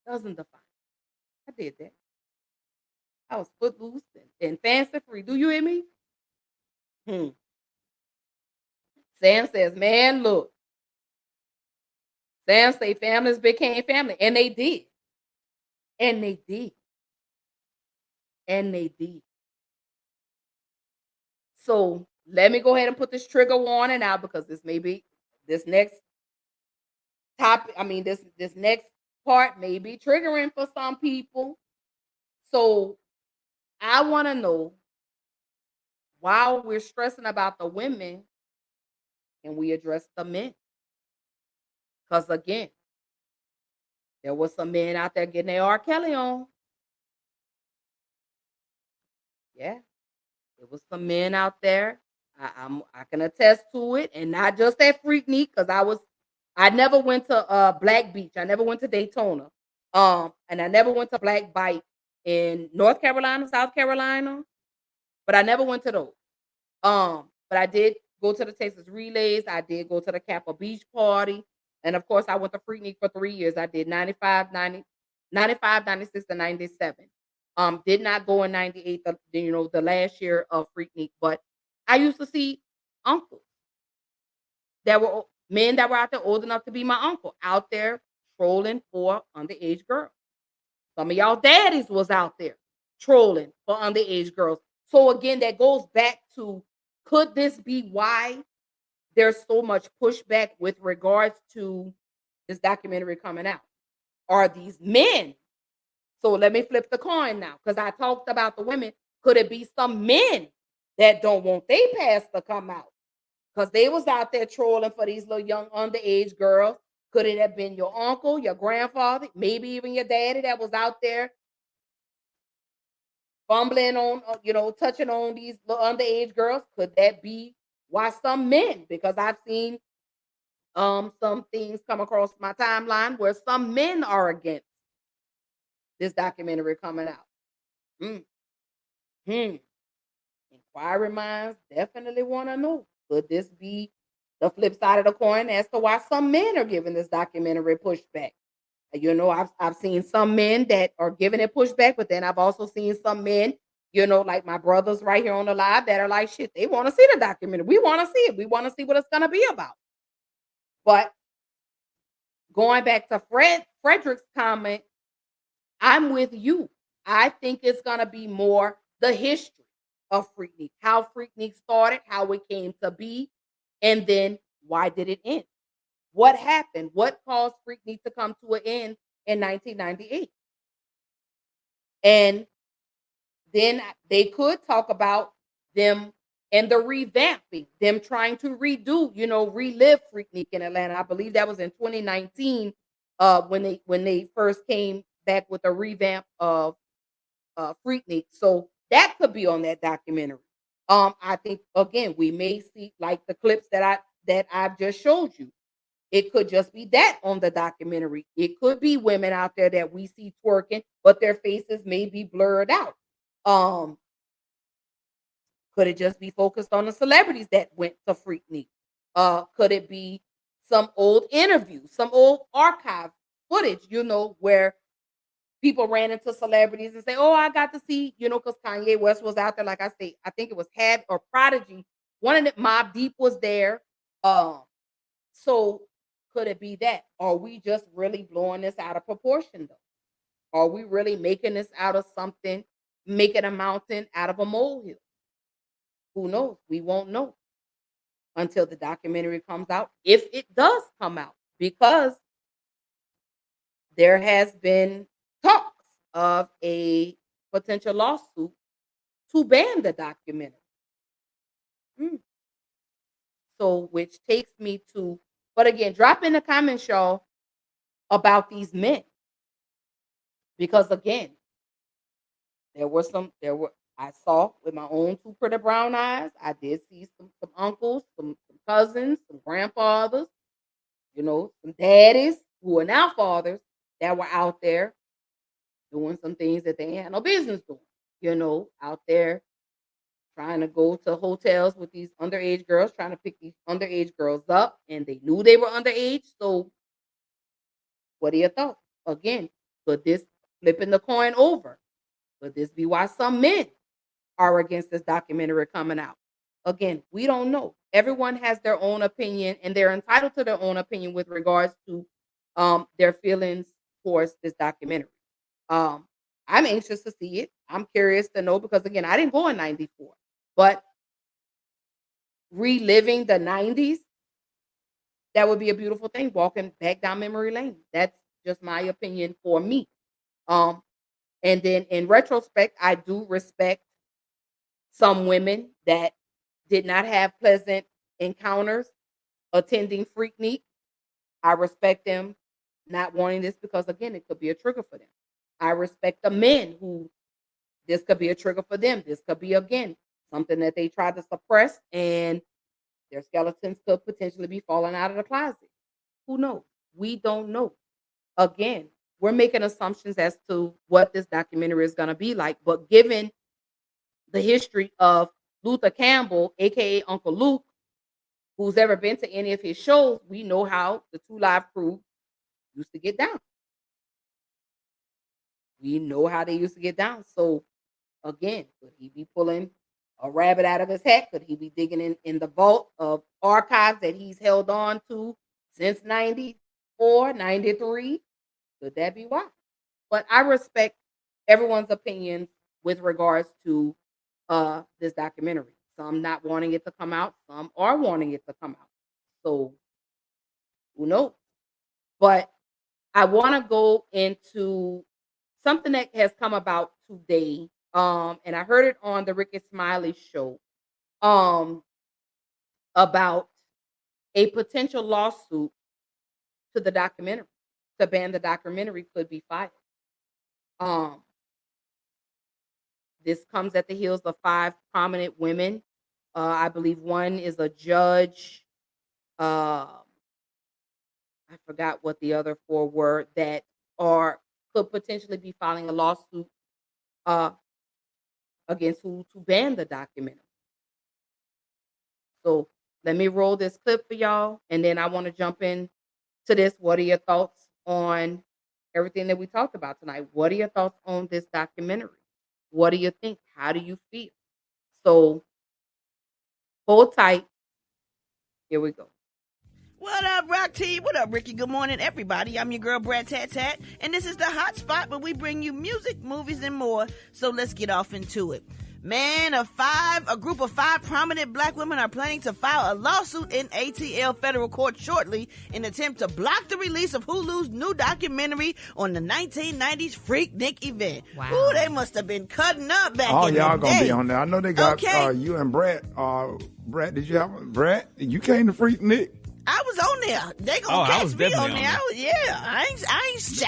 Doesn't define. I did that. I was footloose and fancy free. Do you hear me? Sam says, man, look. Sam say families became family. And they did. And they did. And they did. So let me go ahead and put this trigger warning out because this may be this next topic. I mean, this next part may be triggering for some people. So I want to know, while we're stressing about the women, can we address the men? Because again, there was some men out there getting their R. Kelly on. Yeah, there was some men out there. I can attest to it, and not just at Freaknik, because I never went to Black Beach. I never went to Daytona. And I never went to Black Bite in North Carolina, South Carolina, but I never went to those. But I did go to the Texas Relays. I did go to the Kappa Beach party. And of course, I went to Freaknik for 3 years. I did 95, 90, 95, 96, and 97. Did not go in 98, the last year of Freaknik, but I used to see uncles that were men that were out there old enough to be my uncle out there trolling for underage girls. Some of y'all daddies was out there trolling for underage girls. So again, that goes back to, could this be why there's so much pushback with regards to this documentary coming out? Are these men? So let me flip the coin now, because I talked about the women. Could it be some men that don't want their past to come out? Because they was out there trolling for these little young underage girls. Could it have been your uncle, your grandfather, maybe even your daddy that was out there fumbling on, touching on these little underage girls? Could that be why some men? Because I've seen some things come across my timeline where some men are against this documentary coming out. Hmm. Inquiry minds definitely want to know, could this be the flip side of the coin as to why some men are giving this documentary pushback? I've seen some men that are giving it pushback, but then I've also seen some men, like my brothers right here on the live, that are like, shit, they want to see the documentary. We want to see it. We want to see what it's gonna be about. But going back to Frederick's comment, I'm with you. I think it's gonna be more the history of Freaknik, how Freaknik started, how it came to be, and then why did it end? What happened? What caused Freaknik to come to an end in 1998? And then they could talk about them and the revamping, them trying to relive Freaknik in Atlanta. I believe that was in 2019, when they first came back with a revamp of Freaknik. So that could be on that documentary. I think again we may see like the clips that I've just showed you. It could just be that on the documentary. It could be women out there that we see twerking, but their faces may be blurred out. Um, could it just be focused on the celebrities that went to Freaknik? Could it be some old interviews, some old archive footage, where people ran into celebrities and say, "Oh, I got to see," because Kanye West was out there. Like I say, I think it was Have or Prodigy. One of the Mob Deep was there. So could it be that? Are we just really blowing this out of proportion though? Are we really making this out of something, making a mountain out of a molehill? Who knows? We won't know until the documentary comes out, if it does come out, because there has been talks of a potential lawsuit to ban the documentary. Mm. So, which takes me to, but again, drop in the comments, y'all, about these men. Because again, I saw with my own two pretty brown eyes. I did see some uncles, some cousins, some grandfathers, some daddies who are now fathers that were out there doing some things that they had no business doing, out there trying to go to hotels with these underage girls, trying to pick these underage girls up, and they knew they were underage. So, what are your thoughts? Again, could this flipping the coin over? Could this be why some men are against this documentary coming out? Again, we don't know. Everyone has their own opinion, and they're entitled to their own opinion with regards to their feelings towards this documentary. I'm anxious to see it. I'm curious to know because again, I didn't go in '94, but reliving the 90s, that would be a beautiful thing, walking back down memory lane. That's just my opinion for me. Um, and then in retrospect, I do respect some women that did not have pleasant encounters attending Freaknik. I respect them not wanting this because, again, it could be a trigger for them. I respect the men who this could be a trigger for them. This could be, again, something that they tried to suppress and their skeletons could potentially be falling out of the closet. Who knows? We don't know. Again, we're making assumptions as to what this documentary is going to be like. But given the history of Luther Campbell, aka Uncle Luke, who's ever been to any of his shows, we know how the Two Live crew used to get down. We know how they used to get down. So again, could he be pulling a rabbit out of his hat? Could he be digging in the vault of archives that he's held on to since 94, 93? Could that be why? But I respect everyone's opinion with regards to this documentary. Some not wanting it to come out, some are wanting it to come out. So who knows? But I want to go into something that has come about today. And I heard it on the Ricky Smiley show about a potential lawsuit to the documentary to ban the documentary could be filed. This comes at the heels of 5 prominent women. I believe one is a judge. I forgot what the other 4 were that could potentially be filing a lawsuit against who to ban the documentary. So let me roll this clip for y'all, and then I want to jump in to this. What are your thoughts on everything that we talked about tonight? What are your thoughts on this documentary? What do you think? How do you feel? So hold tight. Here we go. What up, Rock Team? What up, Ricky? Good morning, everybody. I'm your girl, Brad Tat Tat, and this is the hot spot where we bring you music, movies, and more. So let's get off into it. Man, a group of 5 prominent black women are planning to file a lawsuit in ATL federal court shortly in an attempt to block the release of Hulu's new documentary on the 1990s Freaknik event. Wow. Ooh, they must have been cutting up back in the day. Oh, y'all gonna be on there. I know they got you and Brett. Brett, did you have Brett? You came to Freaknik? I was on there. They gonna catch me on there. I ain't shy.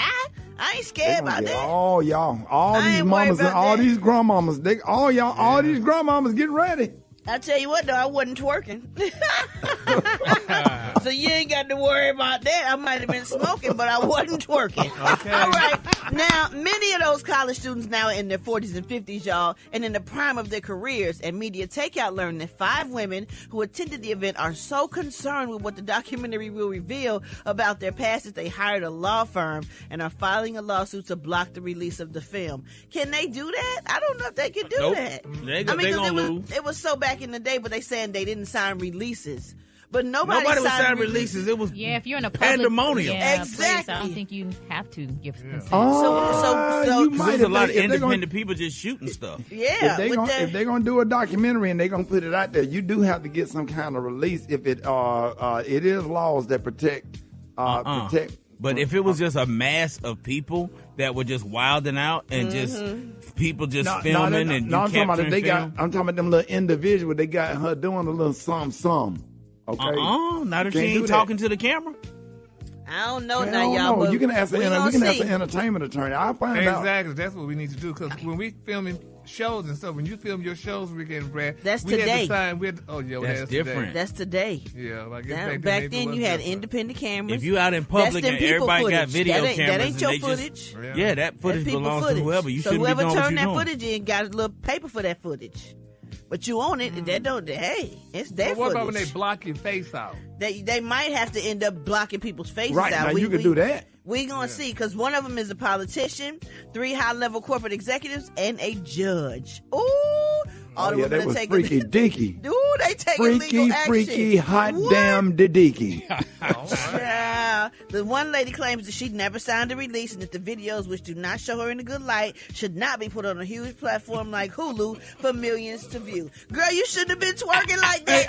I ain't scared about that. Oh, y'all, all these mamas and all these grandmamas, all these grandmamas, get ready. I tell you what, though, I wasn't twerking. So you ain't got to worry about that. I might have been smoking, but I wasn't twerking. Okay. All right. Now, many of those college students now are in their 40s and 50s, y'all, and in the prime of their careers. And Media Takeout learned that 5 women who attended the event are so concerned with what the documentary will reveal about their past that they hired a law firm and are filing a lawsuit to block the release of the film. Can they do that? I don't know if they can do that. It was so back in the day, but they saying they didn't sign releases. But nobody was signing releases. It was if you're in a pandemonium. Exactly. Place, I don't think you have to give consent. So you might. There's a lot of independent people just shooting stuff. Yeah. If they're gonna do a documentary and they're gonna put it out there, you do have to get some kind of release. If it is laws that protect. But if it was just a mass of people that were just wilding out and just people just filming and I'm talking about them little individuals. They got her doing a little some. Okay. Not if she ain't talking to the camera. I don't know now, y'all. But you can ask an entertainment attorney. I'll find out. Exactly. That's what we need to do. Because when we filming shows and stuff, when you film your shows, Ricky and Brad, that's we today. Had to sign, that's different. That's today. Yeah. Back then you had independent cameras. If you out in public and everybody footage. got video cameras, that ain't your footage. That footage belongs to whoever. You shouldn't be doing what whoever you're turned that doing. footage in got a little paper for that footage. But you own it, that don't. Hey, it's their footage. What about when they block your face out? They might have to end up blocking people's faces right, out. Now you can do that. We gonna see, because one of them is a politician, 3 high-level corporate executives, and a judge. Ooh, all the women was take freaky deaky. Ooh, they take legal action. Freaky, hot damn dicky. Yeah. Yeah, the one lady claims that she never signed a release and that the videos, which do not show her in a good light, should not be put on a huge platform like Hulu for millions to view. Girl, you shouldn't have been twerking like that.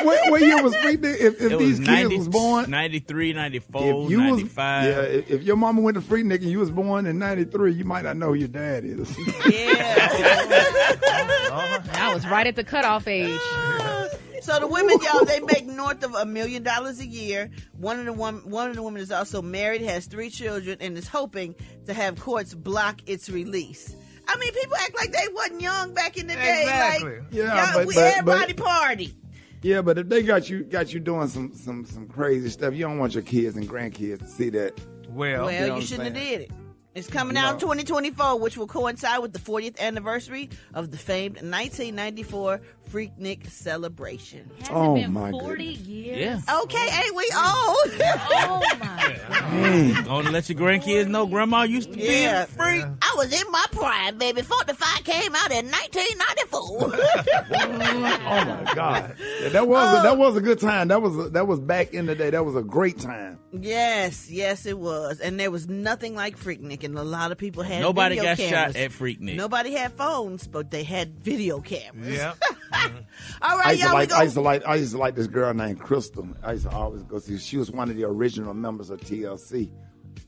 What year was Freaknik? If It these was kids was born 93, 94, if you 95. if your mama went to Freaknik and you was born in 93, you might not know who your dad is. I was right at the cutoff age. So the women, y'all, they make north of $1 million a year. One of the women is also married, has 3 children, and is hoping to have courts block its release. I mean, people act like they wasn't young back in the day. Exactly. Like, Yeah, but everybody party. Yeah, but if they got you doing some crazy stuff, you don't want your kids and grandkids to see that. Well, you, know you shouldn't have saying? did it. It's coming out in 2024, which will coincide with the 40th anniversary of the famed 1994 Freaknik celebration. Oh, my 40 years? Yeah. Okay, ain't we old? Oh, my Gonna let your grandkids know grandma used to be a freak. I was in my prime, baby. 45 came out in 1994. Oh my God, yeah, that was a good time. That was back in the day. That was a great time. Yes, it was. And there was nothing like Freaknik, and a lot of people had Nobody video got cameras. shot at Freaknik. Nobody had phones, but they had video cameras. Yeah. All right, y'all. I used to like this girl named Crystal. I used to always go see. She was one of the original members of TLC.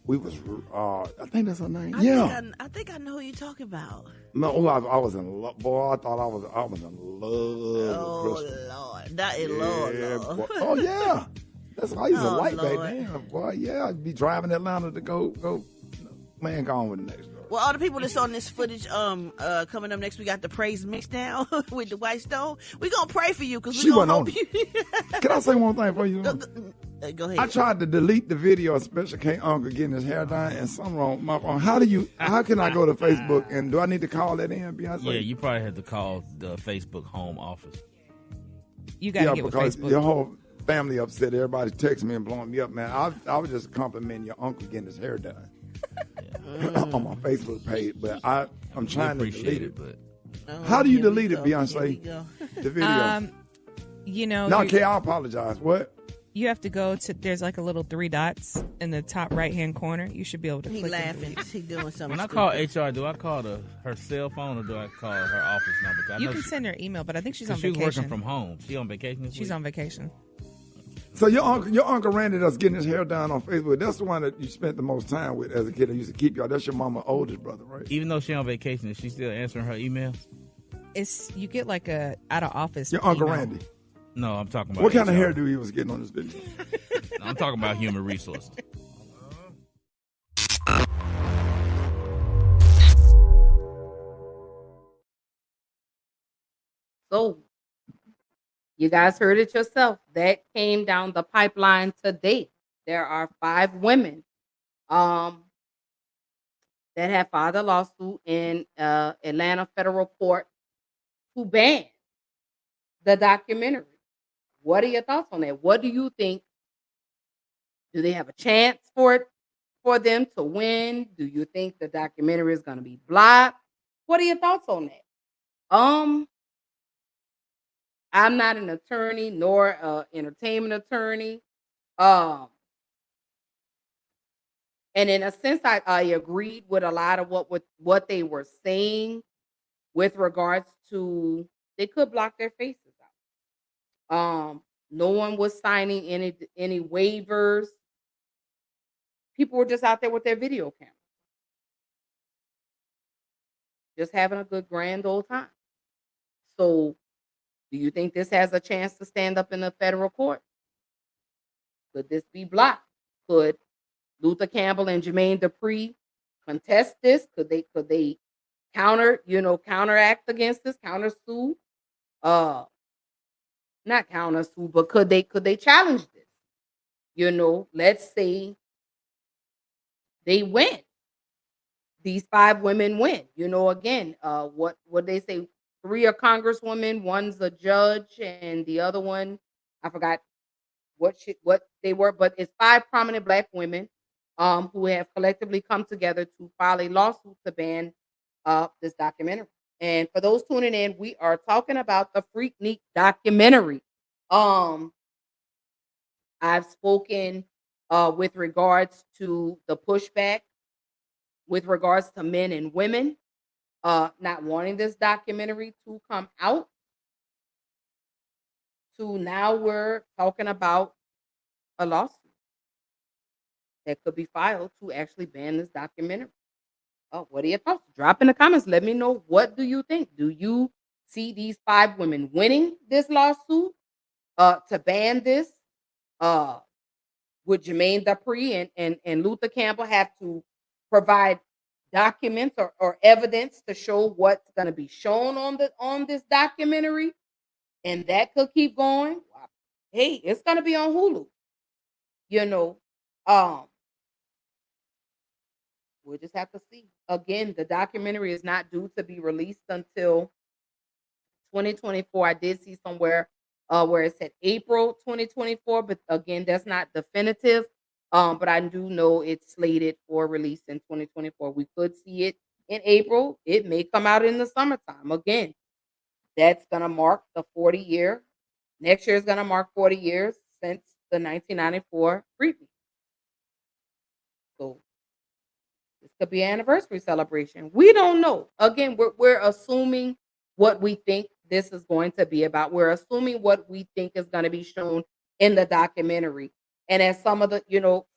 We was, I think that's her name. I think I know who you're talking about. No, I was in love. Boy, I thought I was in love. Oh, with Crystal. Lord. That is Lord. Boy. Oh, yeah. That's what I used to like back Lord. then. Boy, yeah. I'd be driving Atlanta to go. Man, go on with the next story. Well, all the people that's on this footage, coming up next, we got the praise mix down with the White Stone. We gonna pray for you because She we gonna wasn't hope you. Can I say one thing for you? Go ahead. I tried to delete the video of Special K Uncle getting his hair done, and something wrong with my phone. How can I go to Facebook, and do I need to call that in, Beyonce? Yeah, you probably had to call the Facebook home office. You gotta get with because Facebook. your whole family upset. Everybody texting me and blowing me up, man. I was just complimenting your uncle getting his hair done on my Facebook page, but I'm trying to delete it. But how do you delete it, Beyonce? The video. No, okay, I apologize. What? You have to go to, there's like a little 3 dots in the top right-hand corner. You should be able to He click laughing. He doing something. when I call HR, do I call her cell phone or do I call her office number? 'Cause I You know can send her email, but I think she's on she was vacation. working from home. She on vacation this She's week? on vacation. So your uncle Randy that's getting his hair done on Facebook, that's the one that you spent the most time with as a kid that used to keep y'all. That's your mama's oldest brother, right? Even though she on vacation, is she still answering her emails? You get like a out of office. Your Uncle email. Randy. No, I'm talking about What kind of HR. hairdo he was getting on this video? No, I'm talking about human resources. So you guys heard it yourself. That came down the pipeline today. There are 5 women that have filed a lawsuit in Atlanta federal court to ban the documentary. What are your thoughts on that? What do you think? Do they have a chance for them to win? Do you think the documentary is going to be blocked? What are your thoughts on that? I'm not an attorney nor an entertainment attorney. And in a sense, I agreed with a lot of what they were saying with regards to they could block their faces out. No one was signing any waivers. People were just out there with their video cameras, just having a good grand old time. So, do you think this has a chance to stand up in the federal court? Could this be blocked? Could Luther Campbell and Jermaine Dupri contest this? Could they counteract against this, counter sue? Not counter sue, but could they challenge this? Let's say they win. These 5 women win. Again, what they say, 3 are congresswomen, one's a judge, and the other one, I forgot what they were, but it's 5 prominent Black women who have collectively come together to file a lawsuit to ban this documentary. And for those tuning in, we are talking about the Freaknik documentary. I've spoken with regards to the pushback, with regards to men and women not wanting this documentary to come out, to now we're talking about a lawsuit that could be filed to actually ban this documentary. Oh, what are your thoughts? Drop in the comments. Let me know, what do you think? Do you see these 5 women winning this lawsuit to ban this? Would Jermaine Dupri and Luther Campbell have to provide documents or evidence to show what's going to be shown on this documentary? And that could keep going. Wow. Hey, it's going to be on Hulu. You know, um, we'll just have to see. Again, the documentary is not due to be released until 2024. I did see somewhere where it said April 2024, but again, that's not definitive. But I do know it's slated for release in 2024. We could see it in April. It may come out in the summertime. Again, that's gonna mark the 40 year. Next year is gonna mark 40 years since the 1994 Freaknik. So this could be an anniversary celebration. We don't know. Again, we're assuming what we think this is going to be about. We're assuming what we think is going to be shown in the documentary. And as some of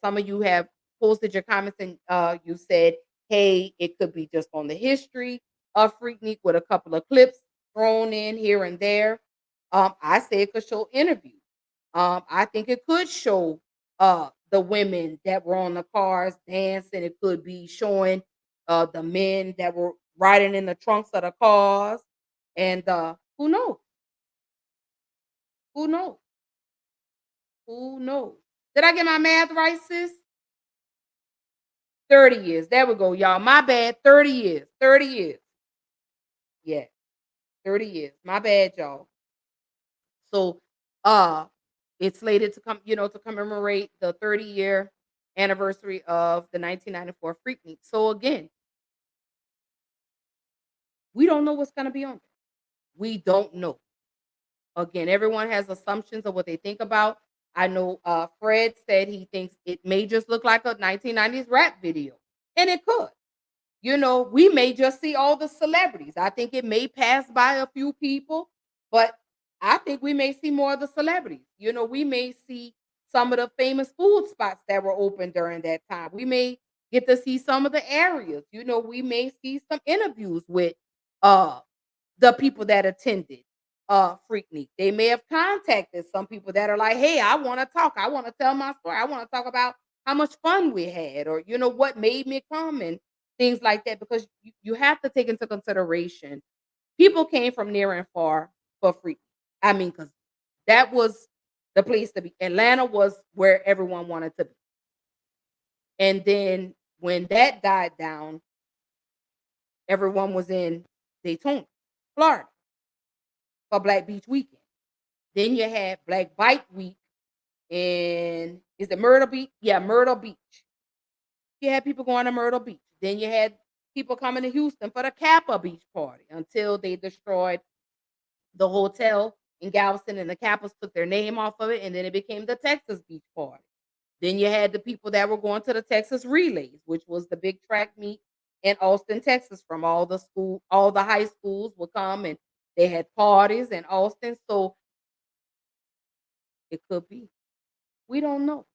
some of you have posted your comments and you said, hey, it could be just on the history of Freaknik with a couple of clips thrown in here and there. I say it could show interviews. I think it could show the women that were on the cars dancing. It could be showing the men that were riding in the trunks of the cars. And who knows? Who knows? Who knows? Did I get my math right, sis? 30 years. There we go, y'all. My bad. 30 years. 30 years. Yeah. 30 years. My bad, y'all. So it's slated to come, to commemorate the 30-year anniversary of the 1994 Freaknik. So again, we don't know what's going to be on there. We don't know. Again, everyone has assumptions of what they think about. I know Fred said he thinks it may just look like a 1990s rap video, and it could. We may just see all the celebrities. I think it may pass by a few people, but I think we may see more of the celebrities. We may see some of the famous food spots that were open during that time. We may get to see some of the areas. We may see some interviews with the people that attended Freaknik. They may have contacted some people that are like, hey, I want to talk. I want to tell my story. I want to talk about how much fun we had, or what made me come, and things like that, because you have to take into consideration people came from near and far for Freaknik. I mean, because that was the place to be. Atlanta was where everyone wanted to be. And then when that died down, everyone was in Daytona, Florida, for Black Beach Weekend. Then you had Black Bike Week in, is it Myrtle Beach? Yeah, Myrtle Beach. You had people going to Myrtle Beach. Then you had people coming to Houston for the Kappa Beach party until they destroyed the hotel in Galveston and the Kappas took their name off of it, and then it became the Texas Beach party. Then you had the people that were going to the Texas Relays, which was the big track meet in Austin, Texas, from all the high schools would come, and they had parties in Austin. So it could be. We don't know.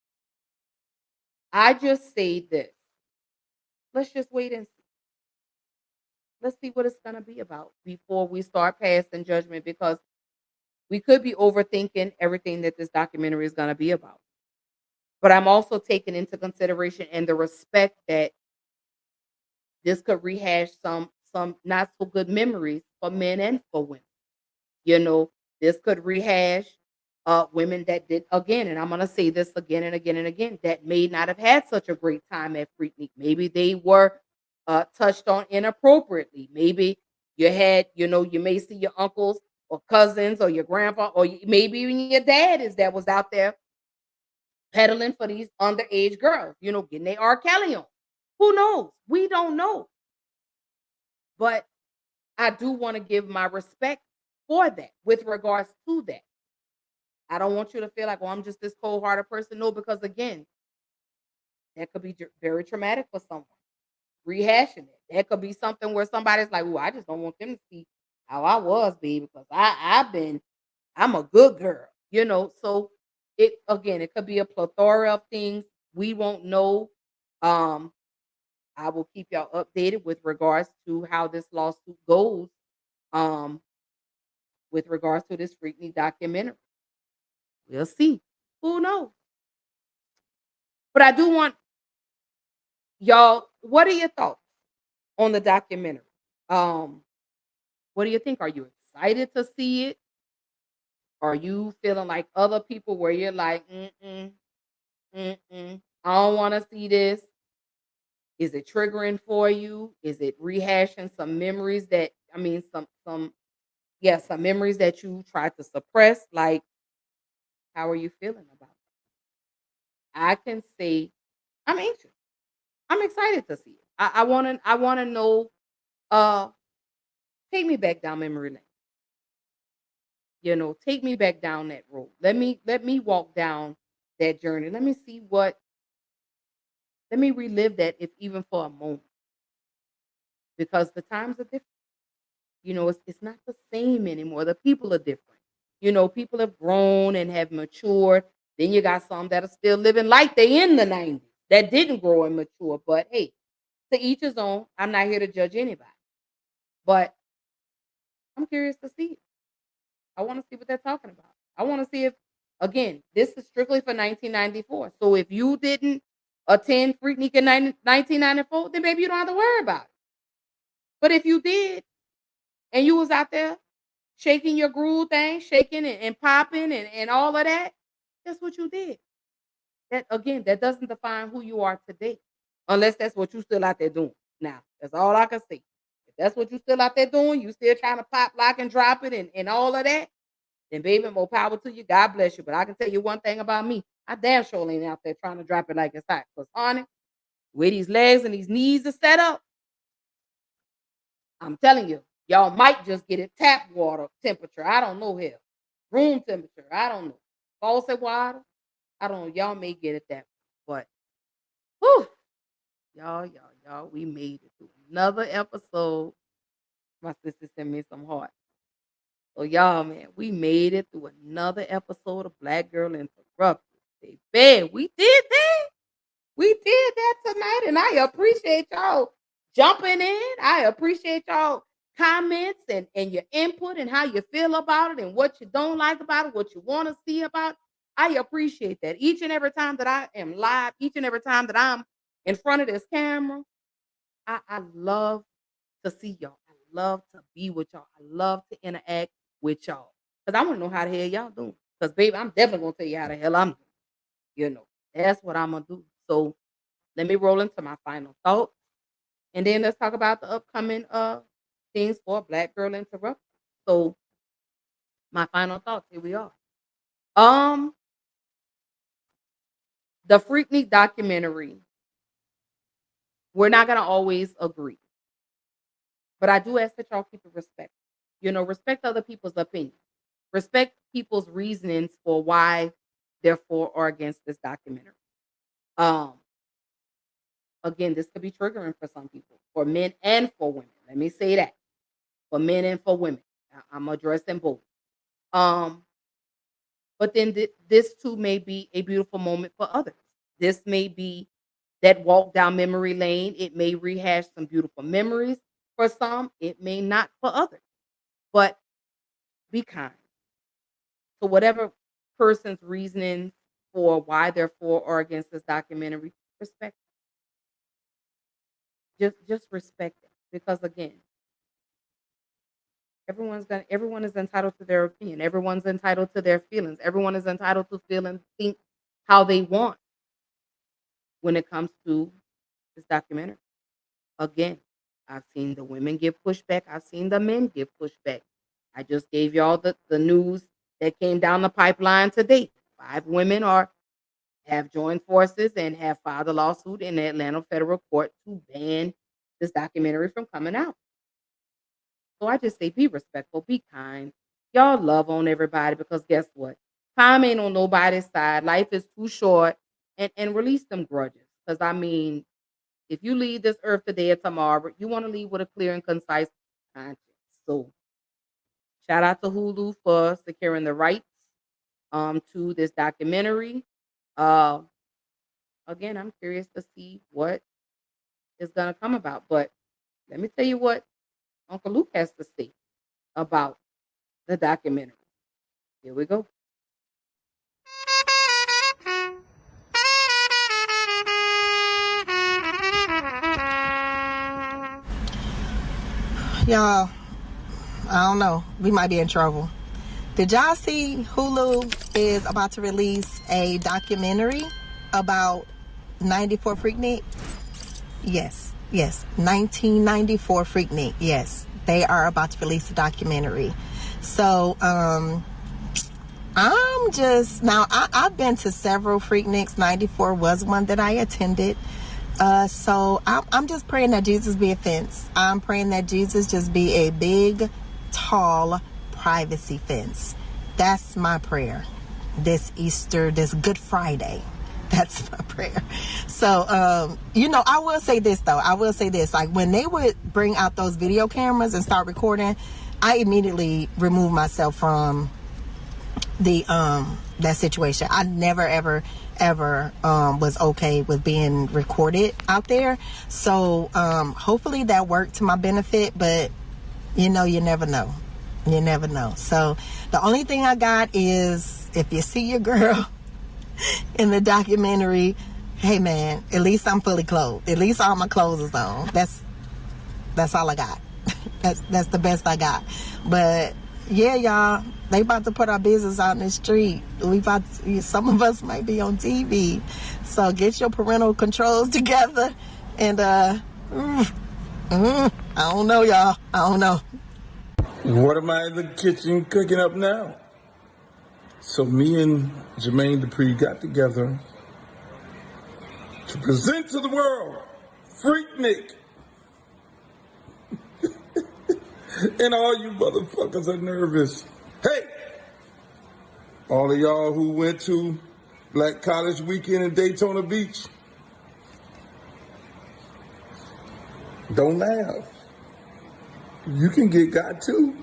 I just say this. Let's just wait and see. Let's see what it's going to be about before we start passing judgment, because we could be overthinking everything that this documentary is going to be about. But I'm also taking into consideration and the respect that this could rehash some not so good memories for men and for women. This could rehash women that did, again, and I'm going to say this again and again and again, that may not have had such a great time at Freaknik. Maybe they were touched on inappropriately. Maybe you had, you may see your uncles or cousins or your grandpa, or maybe even your dad that was out there peddling for these underage girls, getting their R. Kelly on. Who knows? We don't know. But I do want to give my respect for that with regards to that. I don't want you to feel like, I'm just this cold-hearted person. No, because again, That could be very traumatic for someone. Rehashing it. That could be something where somebody's like, "Oh, I just don't want them to see how I was, baby, because I'm a good girl." So it could be a plethora of things. We won't know. Um, I will keep y'all updated with regards to how this lawsuit goes. Um, with regards to this Freaknik documentary. We'll see. Who knows? But I do want y'all, what are your thoughts on the documentary? Um, what do you think? Are you excited to see it? Are you feeling like other people where you're like, I don't want to see this? Is it triggering for you? Is it rehashing some memories that some memories that you tried to suppress? Like, how are you feeling about it? I can say I'm anxious. I'm excited to see it. I wanna know, uh, take me back down memory lane. Take me back down that road. Let me walk down that journey. Let me relive that if even for a moment. Because the times are different. It's not the same anymore. The people are different. People have grown and have matured. Then you got some that are still living like they in the 90s that didn't grow and mature. But hey, to each his own. I'm not here to judge anybody. But I'm curious to see it. I want to see what they're talking about. I want to see if, again, this is strictly for 1994. So if you didn't attend Freaknik in 1994, then maybe you don't have to worry about it. But if you did, and you was out there shaking your groove thing, shaking and popping and all of that, that's what you did. That again, that doesn't define who you are today, unless that's what you still out there doing. Now, that's all I can say. If that's what you still out there doing, you still trying to pop, lock, and drop it and all of that, then baby, more power to you. God bless you. But I can tell you one thing about me. I damn sure ain't out there trying to drop it like it's hot. Because honey, where these legs and these knees are set up, I'm telling you, y'all might just get it tap water temperature. I don't know hell. Room temperature. I don't know. Faucet water. I don't know. Y'all may get it that way. But whew, y'all, we made it through another episode. My sister sent me some heart. So y'all, man, we made it through another episode of Black Girl Interrupted. Baby, we did that. We did that tonight, and I appreciate y'all jumping in. I appreciate y'all comments and your input and how you feel about it and what you don't like about it, what you want to see about it. I appreciate that. Each and every time that I am live, each and every time that I'm in front of this camera, I love to see y'all. I love to be with y'all. I love to interact with y'all. Because I want to know how the hell y'all doing. Because, baby, I'm definitely going to tell you how the hell I'm doing. That's what I'm going to do. So let me roll into my final thoughts. And then let's talk about the upcoming things for Black Girl Interrupted. So my final thoughts, here we are. The Freaknik documentary, we're not going to always agree. But I do ask that y'all keep it respect. Respect other people's opinions. Respect people's reasonings for why they're for or against this documentary. Um, Again, this could be triggering for some people, for men and for women. Let me say that. For men and for women. I'm addressing both. But then this too may be a beautiful moment for others. This may be that walk down memory lane. It may rehash some beautiful memories for some. It may not for others. But be kind. So whatever person's reasoning for why they're for or against this documentary, respect. Just respect it. Because again, everyone is entitled to their opinion. Everyone's entitled to their feelings. Everyone is entitled to feel and think how they want when it comes to this documentary. Again, I've seen the women give pushback. I've seen the men give pushback. I just gave y'all the news that came down the pipeline today. 5 women have joined forces and have filed a lawsuit in the Atlanta federal court to ban this documentary from coming out. So I just say be respectful, be kind. Y'all love on everybody because guess what? Time ain't on nobody's side. Life is too short and release them grudges. Because I mean, if you leave this earth today or tomorrow, you want to leave with a clear and concise conscience. So shout out to Hulu for securing the rights to this documentary. Uh, again, I'm curious to see what is gonna come about. But let me tell you what Uncle Luke has to say about the documentary. Here we go. Y'all, I don't know. We might be in trouble. Did y'all see Hulu is about to release a documentary about 94 Freaknik? Yes. 1994 Freaknik. Yes. They are about to release a documentary. So, I'm just, now I've been to several Freakniks. 94 was one that I attended. So I'm just praying that Jesus be a fence. I'm praying that Jesus just be a big, tall privacy fence. That's my prayer. This Easter, this Good Friday. That's my prayer. So, I will say this though. Like when they would bring out those video cameras and start recording, I immediately removed myself from the that situation. I never ever was okay with being recorded out there. So hopefully that worked to my benefit, but you never know. So the only thing I got is, if you see your girl in the documentary, hey man, at least I'm fully clothed. At least all my clothes is on. That's all I got. That's the best I got. But yeah, y'all, they about to put our business out in the street. Some of us might be on TV. So get your parental controls together. And I don't know, y'all. I don't know. What am I in the kitchen cooking up now? So me and Jermaine Dupri got together to present to the world Freaknik. And all you motherfuckers are nervous. Hey! All of y'all who went to Black College Weekend in Daytona Beach, don't laugh. You can get got too.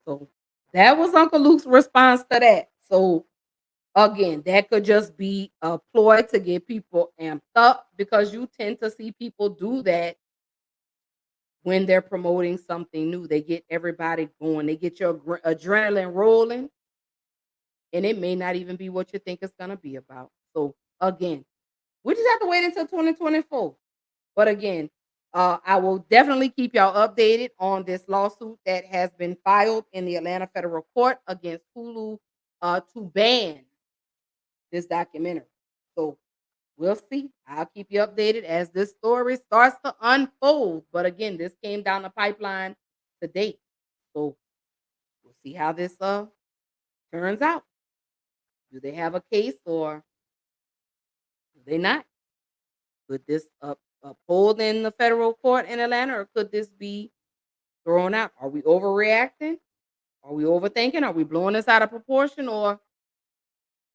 So that was Uncle Luke's response to that. So again, that could just be a ploy to get people amped up, because you tend to see people do that when they're promoting something new. They get everybody going. They get your adrenaline rolling, and it may not even be what you think it's going to be about. So again, we just have to wait until 2024. But again, I will definitely keep y'all updated on this lawsuit that has been filed in the Atlanta federal court against Hulu to ban this documentary. So we'll see. I'll keep you updated as this story starts to unfold. But again, this came down the pipeline today. So we'll see how this turns out. Do they have a case or do they not? Could this uphold in the federal court in Atlanta, or could this be thrown out? Are we overreacting? Are we overthinking? Are we blowing this out of proportion? Or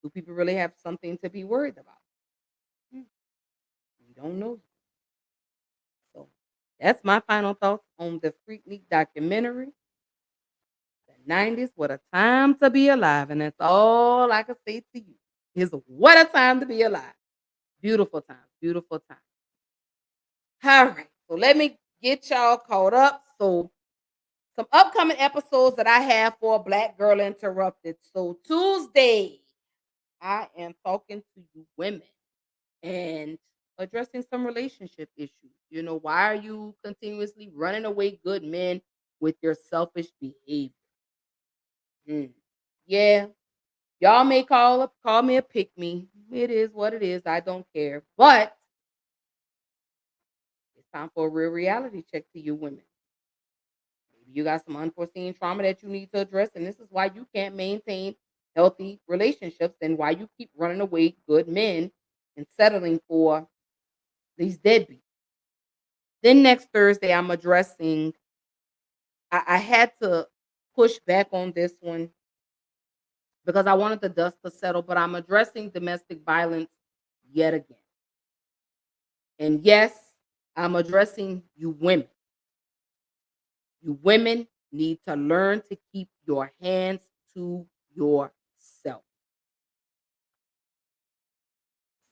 do people really have something to be worried about? We don't know. So that's my final thoughts on the Freaknik documentary. The 90s, what a time to be alive. And that's all I can say to you is what a time to be alive. Beautiful time. Beautiful time. All right. So let me get y'all caught up. So some upcoming episodes that I have for Black Girl Interrupted. So Tuesday, I am talking to you women and addressing some relationship issues. Why are you continuously running away good men with your selfish behavior? Yeah, y'all may call me a pick me. It is what it is. I don't care. But it's time for a real reality check to you women. Maybe you got some unforeseen trauma that you need to address, and this is why you can't maintain healthy relationships and why you keep running away good men and settling for these deadbeats. Then next Thursday, I'm addressing, I had to push back on this one because I wanted the dust to settle, but I'm addressing domestic violence yet again. And yes, I'm addressing you women. You women need to learn to keep your hands to yourself.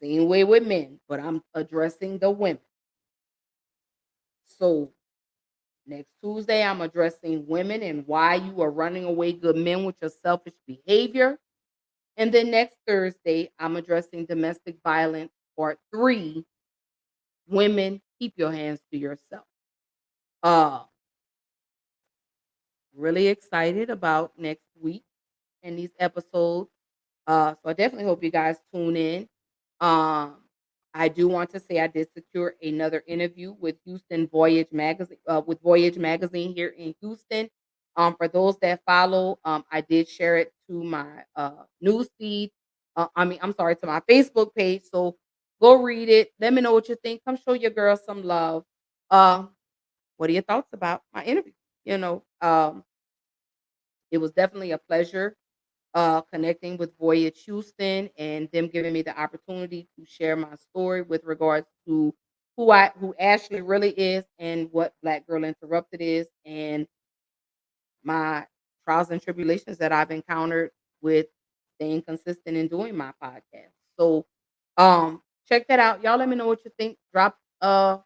Same way with men, but I'm addressing the women. So next Tuesday, I'm addressing women and why you are running away good men with your selfish behavior. And then next Thursday, I'm addressing domestic violence part 3. Women, keep your hands to yourself. Uh Really excited about next week and these episodes. So I definitely hope you guys tune in. Um, I do want to say I did secure another interview with Houston Voyage Magazine, with Voyage Magazine here in Houston. For those that follow, I did share it to my news feed. I'm sorry, to my Facebook page. So go read it. Let me know what you think. Come show your girl some love. What are your thoughts about my interview? You know, it was definitely a pleasure connecting with Voyage Houston and them giving me the opportunity to share my story with regards to who Ashley really is and what Black Girl Interrupted is and my trials and tribulations that I've encountered with staying consistent in doing my podcast. So check that out. Y'all let me know what you think. Drop on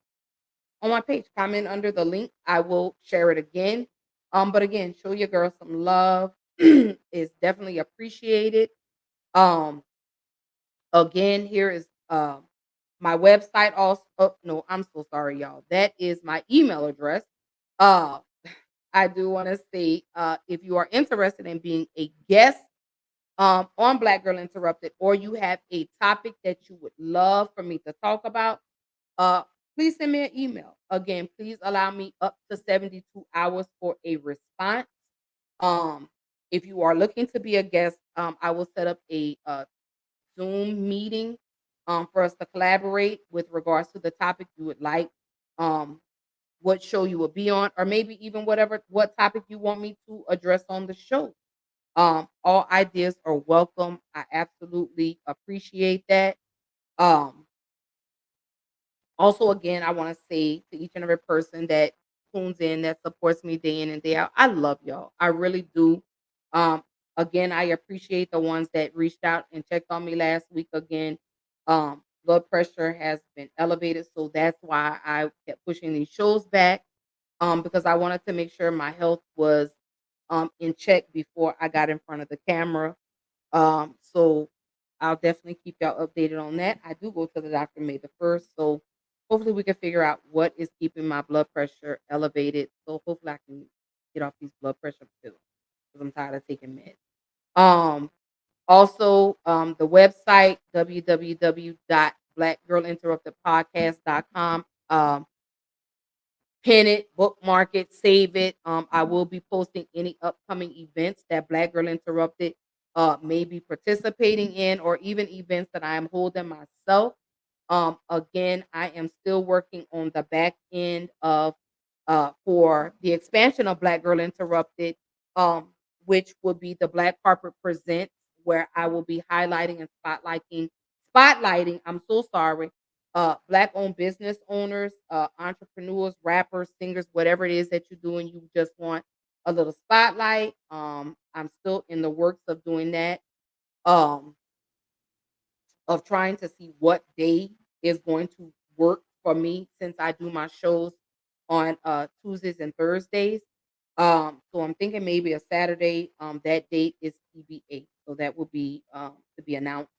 my page, comment under the link. I will share it again. But again, show your girl some love. It's definitely appreciated. Um, Again, here is my website. Also, oh, no, I'm so sorry, y'all. That is my email address. Uh, I do want to say, if you are interested in being a guest on Black Girl Interrupted, or you have a topic that you would love for me to talk about, uh, please send me an email. Again, please allow me up to 72 hours for a response. Um, if you are looking to be a guest, I will set up a Zoom meeting for us to collaborate with regards to the topic you would like, um, what show you will be on, or maybe even what topic you want me to address on the show. All ideas are welcome. I absolutely appreciate that. Um, Also, again, I want to say to each and every person that tunes in, that supports me day in and day out, I love y'all. I really do. Um, Again, I appreciate the ones that reached out and checked on me last week. Again, blood pressure has been elevated, so that's why I kept pushing these shows back. Because I wanted to make sure my health was in check before I got in front of the camera. So I'll definitely keep y'all updated on that. I do go to the doctor May the 1st, so hopefully we can figure out what is keeping my blood pressure elevated. So hopefully I can get off these blood pressure pills because I'm tired of taking meds. Also, the website www.blackgirlinterruptedpodcast.com. Pin it, bookmark it, save it. I will be posting any upcoming events that Black Girl Interrupted may be participating in, or even events that I am holding myself. Again, I am still working on the back end of for the expansion of Black Girl Interrupted, which will be the Black Carpet Presents, where I will be highlighting and spotlighting. I'm so sorry. Black owned business owners, entrepreneurs, rappers, singers, whatever it is that you're doing, you just want a little spotlight. I'm still in the works of doing that. Um, of trying to see what day is going to work for me since I do my shows on Tuesdays and Thursdays. So I'm thinking maybe a Saturday. That date is TBA, so that will be to be announced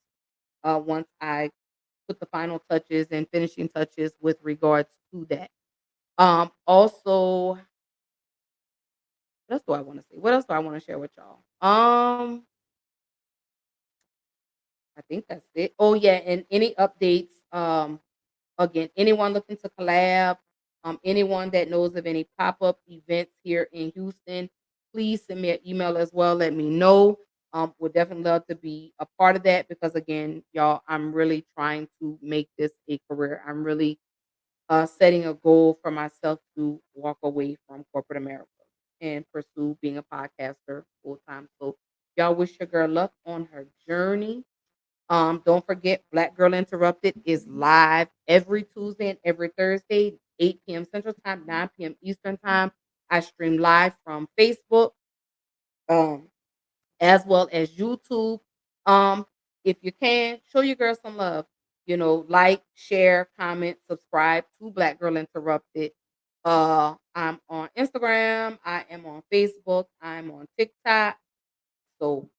once I put the final touches and finishing touches with regards to that. Also, what else do I want to say? What else do I want to share with y'all? I think that's it. Oh yeah, and any updates? Again, anyone looking to collab, anyone that knows of any pop up events here in Houston, please send me an email as well. Let me know. Would definitely love to be a part of that because again, y'all, I'm really trying to make this a career. I'm really setting a goal for myself to walk away from corporate America and pursue being a podcaster full time. So y'all wish your girl luck on her journey. Don't forget Black Girl Interrupted is live every Tuesday and every Thursday, 8 p.m. Central Time, 9 p.m. Eastern Time. I stream live from Facebook. Um, as well as YouTube. Um, if you can, show your girl some love. Like, share, comment, subscribe to Black Girl Interrupted. I'm on Instagram. I am on Facebook. I'm on TikTok. So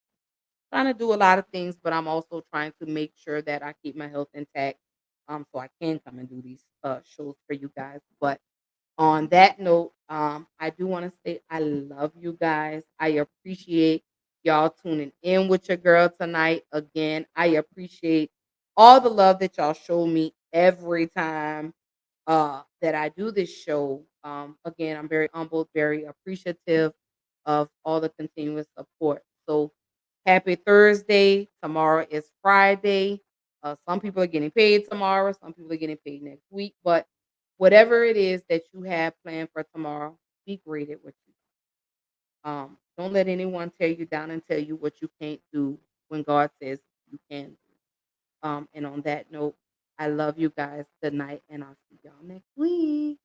trying to do a lot of things, but I'm also trying to make sure that I keep my health intact. So I can come and do these shows for you guys. But on that note, I do want to say I love you guys. I appreciate y'all tuning in with your girl tonight. Again, I appreciate all the love that y'all show me every time that I do this show. Again, I'm very humbled, very appreciative of all the continuous support. So happy Thursday. Tomorrow is Friday. Some people are getting paid tomorrow, some people are getting paid next week, but whatever it is that you have planned for tomorrow, be great at what you do. Don't let anyone tear you down and tell you what you can't do when God says you can do. And on that note, I love you guys. Good night, and I'll see y'all next week.